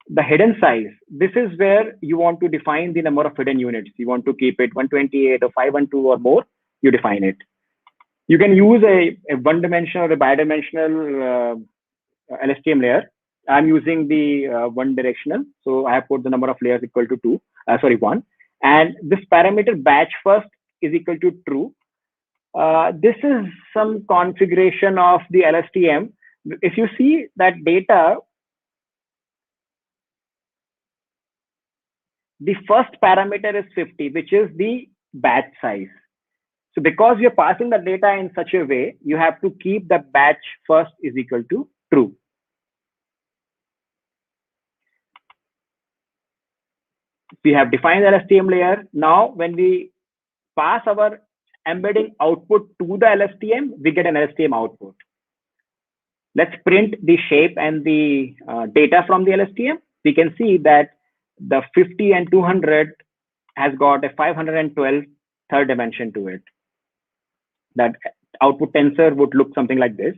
The hidden size, this is where you want to define the number of hidden units. You want to keep it 128 or 512 or more, you define it. You can use a one-dimensional or a bidimensional LSTM layer. I'm using the one directional. So I have put the number of layers equal to 1. And this parameter batch first is equal to true. This is some configuration of the LSTM. If you see that data, the first parameter is 50, which is the batch size. So because you're passing the data in such a way, you have to keep the batch first is equal to true. We have defined the LSTM layer. Now, when we pass our embedding output to the LSTM, we get an LSTM output. Let's print the shape and the data from the LSTM. We can see that the 50 and 200 has got a 512 third dimension to it. That output tensor would look something like this.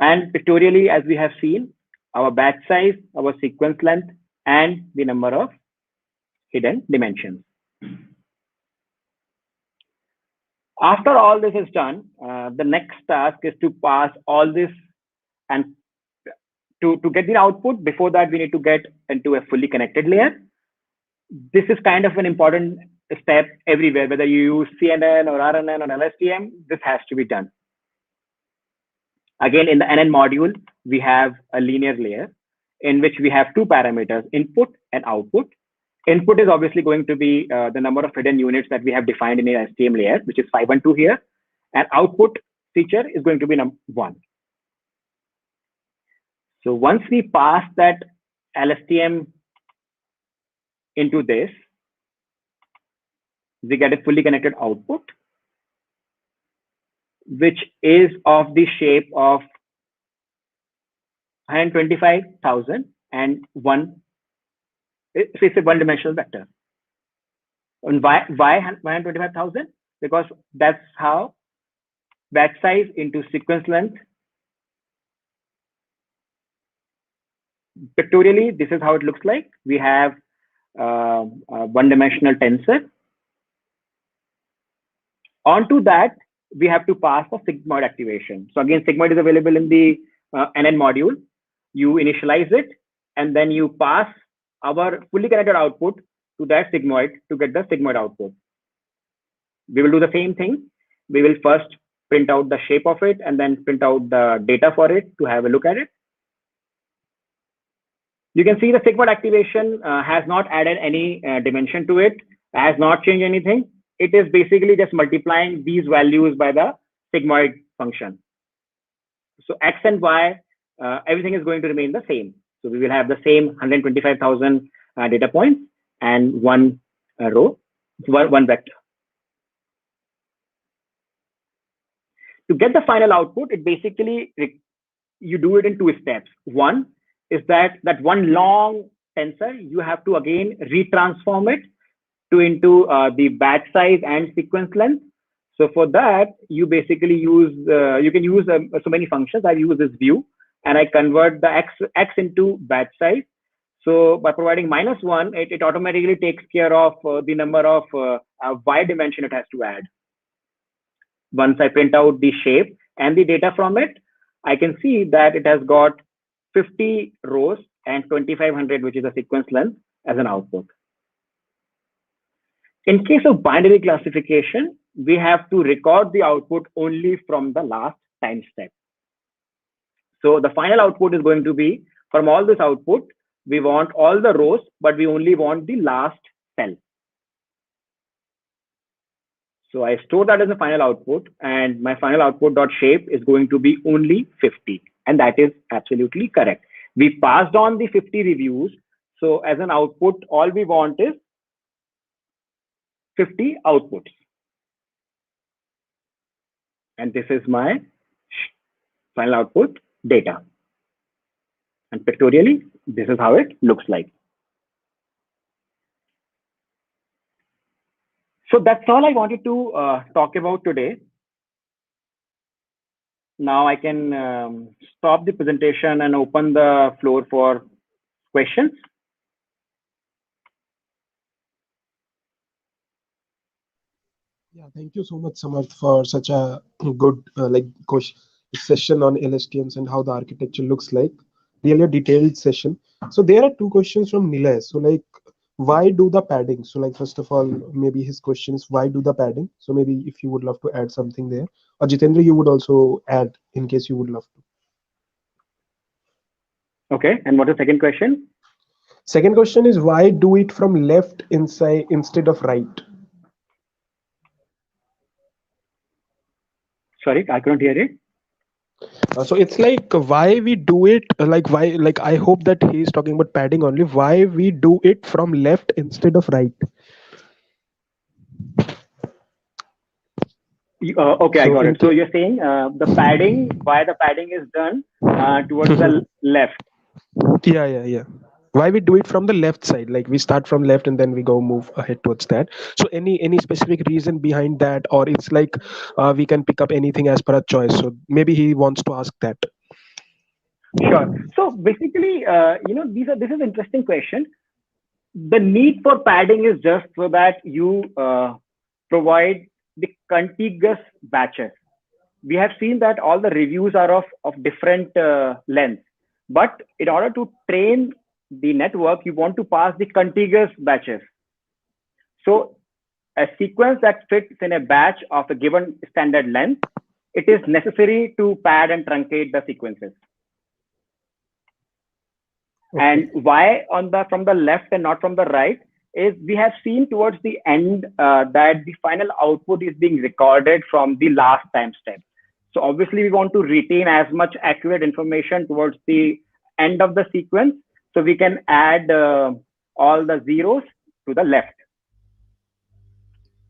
And pictorially, as we have seen, our batch size, our sequence length, and the number of hidden dimensions. After all this is done, the next task is to pass all this, and to get the output. Before that, we need to get into a fully connected layer. This is kind of an important step everywhere, whether you use CNN or RNN or LSTM, this has to be done. Again, in the NN module, we have a linear layer in which we have two parameters, input and output. Input is obviously going to be the number of hidden units that we have defined in the STM layer, which is 512 here. And output feature is going to be 1. So once we pass that LSTM into this, we get a fully connected output, which is of the shape of 125,000 and it's a one-dimensional vector. And why 125,000? Because that's how batch size into sequence length. Pictorially, this is how it looks like. We have a one-dimensional tensor. Onto that, we have to pass a sigmoid activation. So again, sigmoid is available in the NN module. You initialize it, and then you pass our fully connected output to that sigmoid to get the sigmoid output. We will do the same thing. We will first print out the shape of it and then print out the data for it to have a look at it. You can see the sigmoid activation has not added any dimension to it, has not changed anything. It is basically just multiplying these values by the sigmoid function. So X and Y, everything is going to remain the same. So we will have the same 125,000 data points and one row, one vector. To get the final output, it basically, you do it in 2 steps. One is that one long tensor, you have to again retransform it into the batch size and sequence length. So for that, you basically use, you can use so many functions. I use this view and I convert the X into batch size. So by providing -1, it automatically takes care of the number of Y dimension it has to add. Once I print out the shape and the data from it, I can see that it has got 50 rows and 2500, which is a sequence length, as an output. In case of binary classification, we have to record the output only from the last time step. So the final output is going to be, from all this output, we want all the rows, but we only want the last cell. So I store that as a final output, and my final output.shape is going to be only 50. And that is absolutely correct. We passed on the 50 reviews. So as an output, all we want is 50 outputs. And this is my final output data. And pictorially, this is how it looks like. So that's all I wanted to talk about today. Now I can stop the presentation and open the floor for questions. Yeah, thank you so much, Samarth, for such a good session on LSTMs and how the architecture looks like. Really a detailed session. So there are 2 questions from Nilay. So why do the padding? So first of all, maybe his question is why do the padding? So maybe if you would love to add something there, or Jitendra, you would also add in case you would love to. Okay, and what is the second question? Second question is why do it from left inside instead of right? Sorry, I couldn't hear it. So it's why we do it, I hope that he's talking about padding only, why we do it from left instead of right. Okay, I got it. So you're saying the padding, why the padding is done towards the left. Yeah. Why we do it from the left side? Like we start from left and then we go move ahead towards that. So any specific reason behind that, or it's like we can pick up anything as per our choice? So maybe he wants to ask that. Sure. So basically, this is interesting question. The need for padding is just so that you provide the contiguous batches. We have seen that all the reviews are of different lengths, but in order to train the network, you want to pass the contiguous batches. So a sequence that fits in a batch of a given standard length, it is necessary to pad and truncate the sequences. And why on the from the left and not from the right is we have seen towards the end that the final output is being recorded from the last time step. So obviously we want to retain as much accurate information towards the end of the sequence, so we can add all the zeros to the left.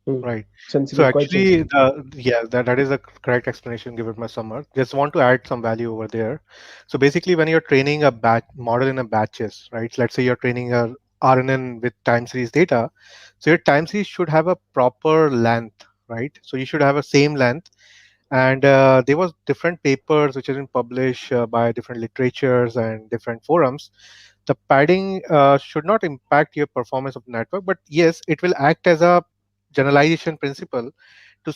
Right. So Sensible, quite actually, sensible. that is a correct explanation given by Samarth. Just want to add some value over there. So basically, when you're training a batch model in a batches, right? Let's say you're training a RNN with time series data. So your time series should have a proper length, right? So you should have a same length. And there was different papers which have been published by different literatures and different forums. The padding should not impact your performance of the network, but yes, it will act as a generalization principle to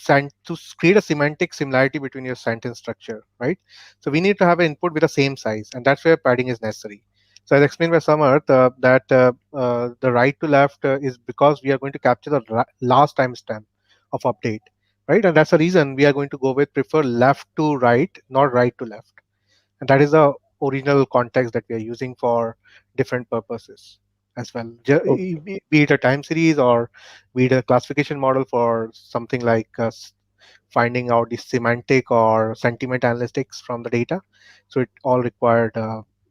create a semantic similarity between your sentence structure, right? So we need to have an input with the same size, and that's where padding is necessary. So as explained by Samarth, that the right to left is because we are going to capture the last timestamp of update, right? And that's the reason we are going to go with prefer left to right, not right to left. And that is the original context that we are using for different purposes as well. Okay. Be it a time series or be it a classification model for something like finding out the semantic or sentiment analytics from the data. So it all required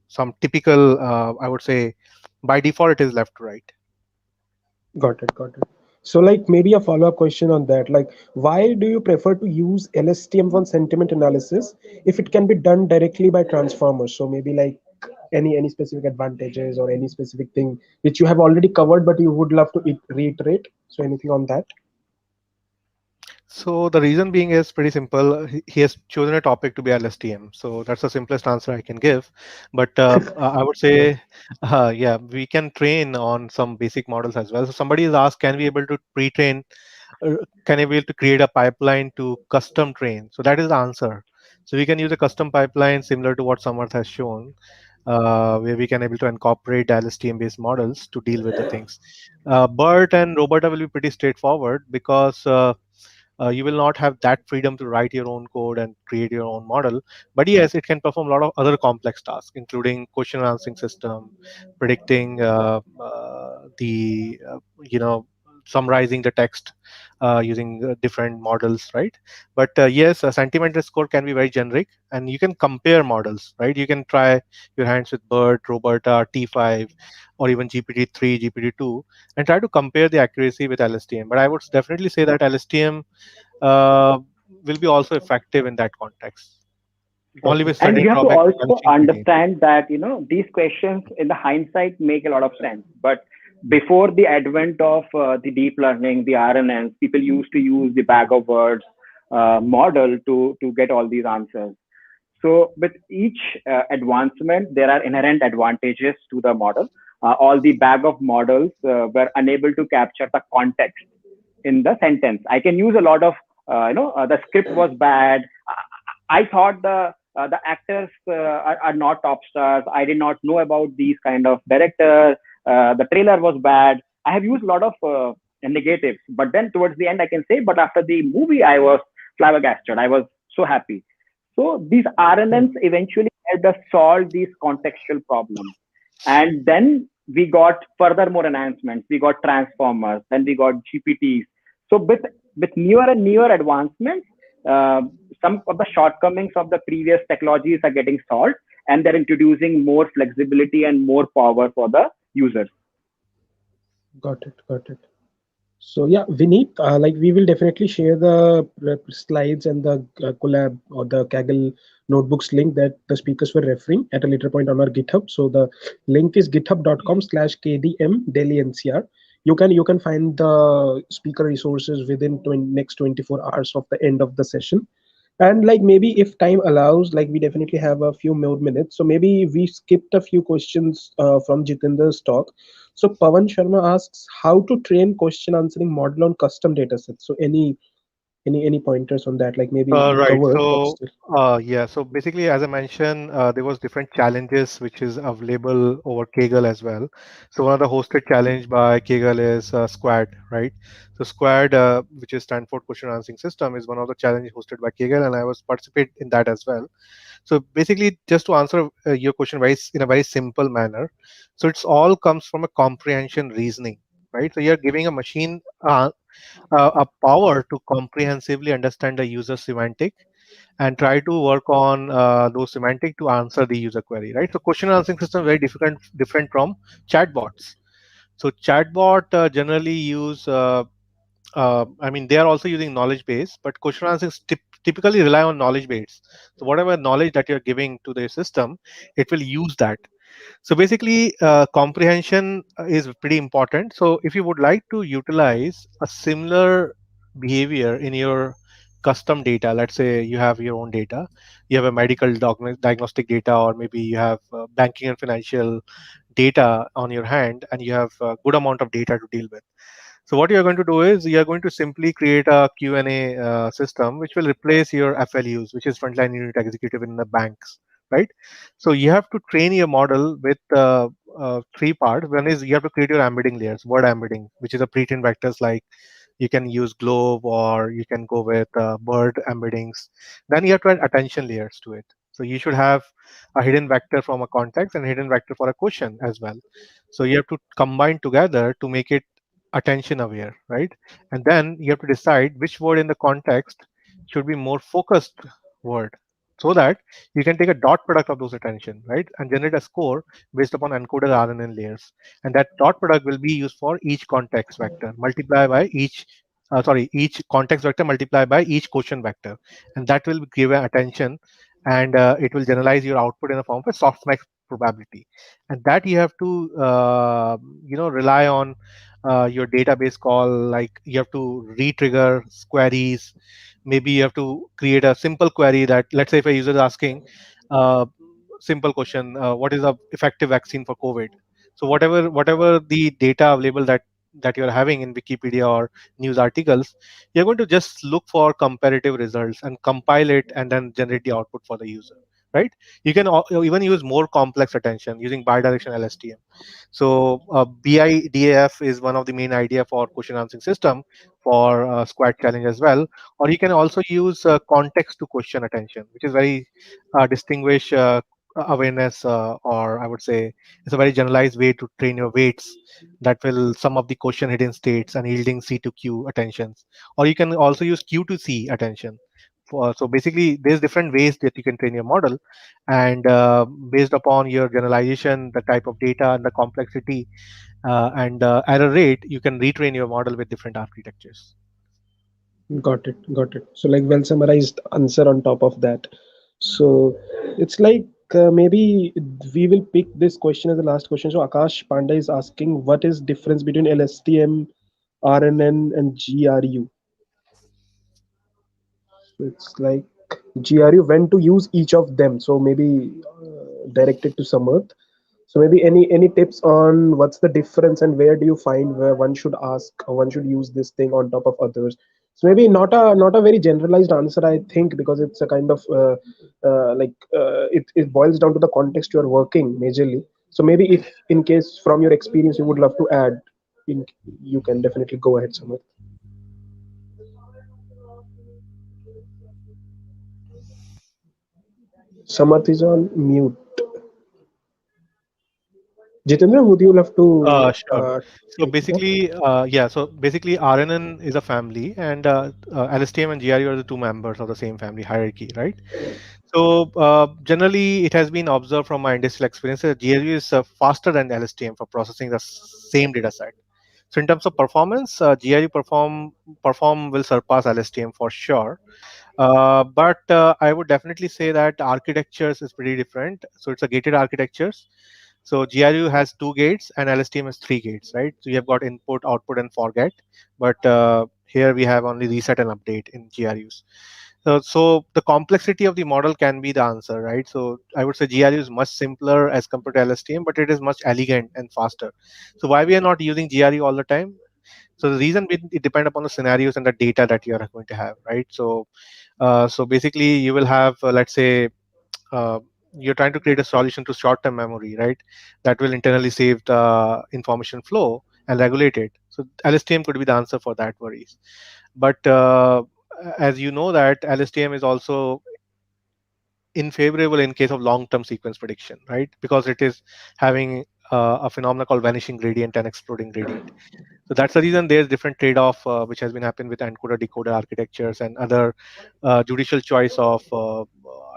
some typical, I would say, by default, it is left to right. Got it. So, like maybe a follow-up question on that. Like, why do you prefer to use LSTM for sentiment analysis if it can be done directly by transformers? So maybe like any specific advantages or any specific thing which you have already covered, but you would love to reiterate. So anything on that? So the reason being is pretty simple. He has chosen a topic to be LSTM, so that's the simplest answer I can give. But I would Yeah. say, yeah, we can train on some basic models as well. So somebody is asked, can we able to pre-train? Can we be able to create a pipeline to custom train? So that is the answer. So we can use a custom pipeline similar to what Samarth has shown, where we can able to incorporate LSTM based models to deal with the things. BERT and Roberta will be pretty straightforward because you will not have that freedom to write your own code and create your own model. But yes, it can perform a lot of other complex tasks, including question answering system, predicting summarizing the text using different models, right? But yes, a sentiment score can be very generic, and you can compare models, right? You can try your hands with BERT, Roberta, T5, or even GPT-3, GPT-2, and try to compare the accuracy with LSTM. But I would definitely say that LSTM uh, will be also effective in that context, Got only it. with And certain you have to drawbacks of also punching again. understand that these questions in the hindsight make a lot of sense, but before the advent of the deep learning, the RNNs, people used to use the bag of words model to get all these answers. So with each advancement, there are inherent advantages to the model. All the bag of models were unable to capture the context in the sentence. I can use a lot of, the script was bad. I thought the actors are not top stars. I did not know about these kind of directors. The trailer was bad. I have used a lot of negatives, but then towards the end, I can say, but after the movie, I was flabbergasted. I was so happy. So these RNNs eventually helped us solve these contextual problems. And then we got further more enhancements. We got transformers, then we got GPTs. So with newer and newer advancements, uh, some of the shortcomings of the previous technologies are getting solved, and they're introducing more flexibility and more power for the users. Got it. So yeah, Vineet, like we will definitely share the slides and the collab or the Kaggle notebooks link that the speakers were referring at a later point on our GitHub. So the link is github.com/KDM Delhi NCR. You can find the speaker resources within next 24 hours of the end of the session. And like maybe if time allows, like we definitely have a few more minutes. So maybe we skipped a few questions from Jitendra's talk. So Pawan Sharma asks how to train question answering model on custom data sets. So any pointers on that? Like maybe we Right. covered, but So, still. yeah. So basically, as I mentioned, there was different challenges which is available over Kaggle as well. So one of the hosted challenge by Kaggle is Squad, right? So Squad, which is Stanford Question Answering System, is one of the challenges hosted by Kaggle, and I was participate in that as well. So basically, just to answer your question in a very simple manner, so it's all comes from a comprehension reasoning, right? So you're giving a machine a power to comprehensively understand the user semantic and try to work on those semantic to answer the user query, right? So question answering system is very different from chatbots. So chatbot generally use I mean, they are also using knowledge base, but question answers typically rely on knowledge base. So whatever knowledge that you're giving to the system, it will use that. So basically, comprehension is pretty important. So if you would like to utilize a similar behavior in your custom data, let's say you have your own data, you have a medical diagnostic data, or maybe you have banking and financial data on your hand, and you have a good amount of data to deal with. So what you're going to do is you're going to simply create a Q&A system which will replace your FLUs, which is frontline unit executive in the banks, right? So you have to train your model with three parts. One is you have to create your embedding layers, word embedding, which is a pre-trained vectors like you can use globe or you can go with bird embeddings. Then you have to add attention layers to it. So you should have a hidden vector from a context and hidden vector for a question as well. So you have to combine together to make it attention aware, right? And then you have to decide which word in the context should be more focused word, so that you can take a dot product of those attention, right, and generate a score based upon encoded RNN layers. And that dot product will be used for each context vector multiply by each context vector multiply by each quotient vector, and that will give an attention, and it will generalize your output in the form of a softmax probability. And that you have to rely on your database call, like you have to re-trigger queries. Maybe you have to create a simple query that, let's say if a user is asking uh, simple question, what is the effective vaccine for COVID? So whatever the data available that you're having in Wikipedia or news articles, you're going to just look for comparative results and compile it and then generate the output for the user, right? You can even use more complex attention using bidirectional LSTM. So BIDAF is one of the main idea for question answering system for squad challenge as well. Or you can also use context to question attention, which is very distinguished awareness, or I would say it's a very generalized way to train your weights that will sum up the question hidden states and yielding C to Q attentions. Or you can also use Q to C attention. So basically, there's different ways that you can train your model, and based upon your generalization, the type of data, and the complexity, and error rate, you can retrain your model with different architectures. Got it, got it. So like well summarized answer on top of that. So it's like maybe we will pick this question as the last question. So Akash Pandey is asking what is difference between LSTM, RNN, and GRU. So it's like GRU, when to use each of them. So maybe directed to Samarth. So maybe any tips on what's the difference and where do you find where one should ask or one should use this thing on top of others? So maybe not a very generalized answer, I think, because it's a kind of it boils down to the context you are working majorly. So maybe if in case from your experience you would love to add, in, you can definitely go ahead, Samarth. Samarth is on mute. Jitendra, would you love to Sure. So take it up? basically, yeah. So basically, RNN is a family, and LSTM and GRU are the two members of the same family hierarchy, right? So generally, it has been observed from my industrial experience that GRU is faster than LSTM for processing the same data set. So in terms of performance, GRU perform will surpass LSTM for sure. But I would definitely say that architectures is pretty different. So it's a gated architectures. So GRU has 2 gates and LSTM has 3 gates, right? So you have got input, output, and forget. But here we have only reset and update in GRUs. So the complexity of the model can be the answer, right? So I would say GRU is much simpler as compared to LSTM, but it is much elegant and faster. So why we are not using GRU all the time? So the reason it depend upon the scenarios and the data that you are going to have, right? So basically you will have, let's say, uh, you're trying to create a solution to short-term memory, right? That will internally save the information flow and regulate it. So LSTM could be the answer for that worries. But as you know that LSTM is also unfavorable in case of long-term sequence prediction, right? Because it is having a phenomenon called vanishing gradient and exploding gradient. So that's the reason there's different trade-off which has been happening with encoder decoder architectures and other judicial choice of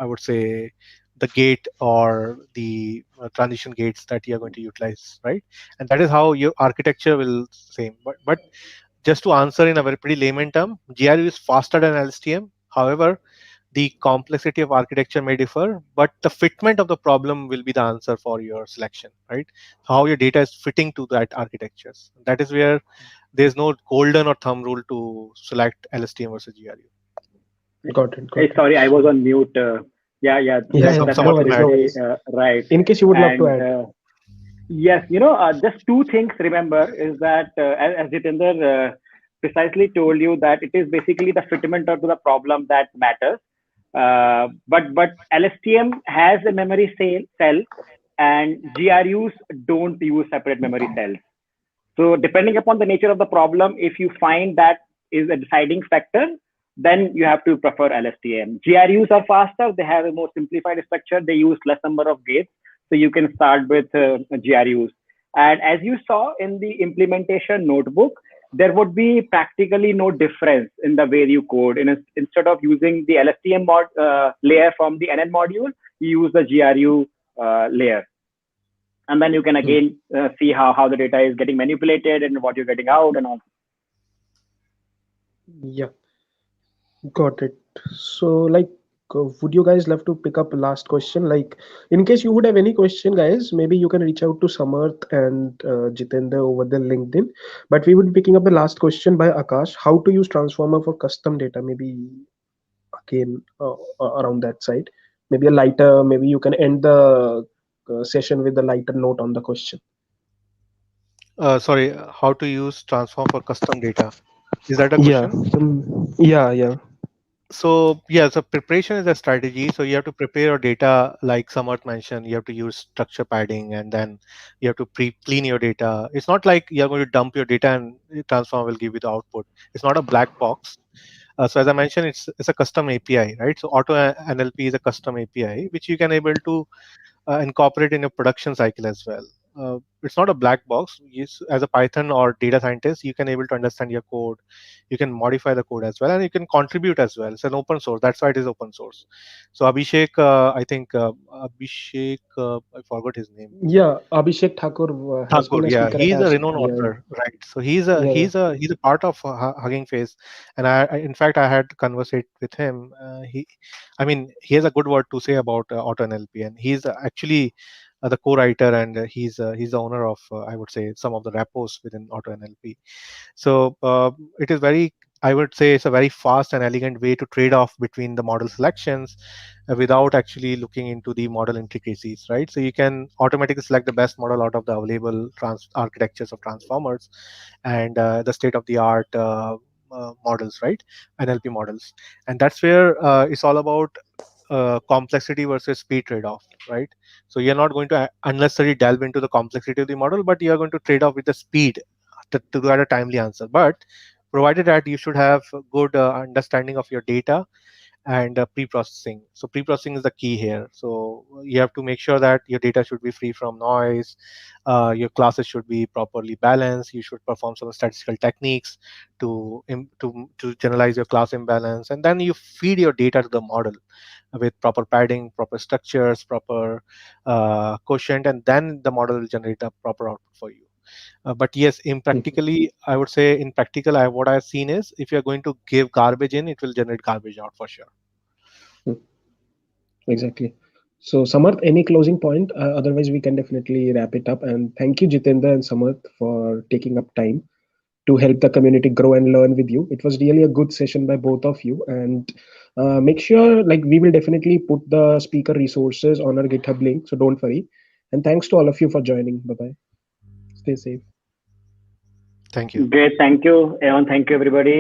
I would say the gate or the transition gates that you're going to utilize, right? And that is how your architecture will same. But just to answer in a very pretty layman term, GRU is faster than LSTM. However, the complexity of architecture may differ, but the fitment of the problem will be the answer for your selection, right? How your data is fitting to that architectures. That is where there's no golden or thumb rule to select LSTM versus GRU. Got it. Hey, Got it. sorry, I was So, on mute. Yeah, yeah, Yes, yeah. that's No Samarth, you worries. may add. No absolutely worries. right. In case you would love to And add. yes, just 2 things. Remember, is that as Jitendra precisely told you that it is basically the fitment to the problem that matters. But LSTM has a memory cell, and GRUs don't use separate memory cells. So depending upon the nature of the problem, if you find that is a deciding factor, then you have to prefer LSTM. GRUs are faster. They have a more simplified structure. They use less number of gates. So you can start with GRUs. And as you saw in the implementation notebook, there would be practically no difference in the way you code. Instead of using the LSTM layer from the NN module, you use the GRU layer, and then you can Hmm. again see how the data is getting manipulated and what you're getting out and all. Yeah, got it. So, like, would you guys love to pick up last question? Like, in case you would have any question, guys, maybe you can reach out to Samarth and Jitendra over the LinkedIn. But we would be picking up the last question by Akash. How to use transformer for custom data? Maybe again around that side. Maybe a lighter. Maybe you can end the session with a lighter note on the question. Sorry, how to use transform for custom data? Is that a Yeah. question? Yeah. Yeah. So yeah, so preparation is a strategy. So you have to prepare your data, like Samarth mentioned. You have to use structure padding, and then you have to pre-clean your data. It's not like you're going to dump your data and transform will give you the output. It's not a black box. So as I mentioned, it's a custom API, right? So Auto NLP is a custom API which you can able to incorporate in your production cycle as well. It's not a black box. As a Python or data scientist, you can able to understand your code. You can modify the code as well, and you can contribute as well. It's an open source. That's why it is open source. So Abhishek, I think Abhishek, I forgot his name. Yeah, Abhishek Thakur has Thakur, been a yeah, speaker at he's a us. renowned Yeah, author, right? So he's a yeah, yeah. he's a he's a part of Hugging Face, and in fact, I had conversate with him. I mean, he has a good word to say about Auto NLP, and he's actually the co-writer, and he's the owner of I would say some of the repos within Auto NLP. So it is very, I would say, it's a very fast and elegant way to trade off between the model selections without actually looking into the model intricacies, right? So you can automatically select the best model out of the available architectures of transformers and the state of the art models, right? NLP models. And that's where it's all about complexity versus speed trade-off, right? So you're not going to unnecessarily delve into the complexity of the model, but you're going to trade off with the speed to get a timely answer. But provided that you should have a good understanding of your data and pre-processing. So pre-processing is the key here. So you have to make sure that your data should be free from noise, your classes should be properly balanced. You should perform some statistical techniques to generalize your class imbalance, and then you feed your data to the model with proper padding, proper structures, proper quotient, and then the model will generate a proper output for you. But yes, in practically, I would say in practical, what I've seen is if you're going to give garbage in, it will generate garbage out for sure. Exactly. So, Samarth, any closing point? Otherwise, we can definitely wrap it up. And thank you, Jitendra and Samarth, for taking up time to help the community grow and learn with you. It was really a good session by both of you. And make sure, like, we will definitely put the speaker resources on our GitHub link. So don't worry. And thanks to all of you for joining. Bye bye. Stay safe. Thank you. Great. Thank you, Aon. Thank you, everybody.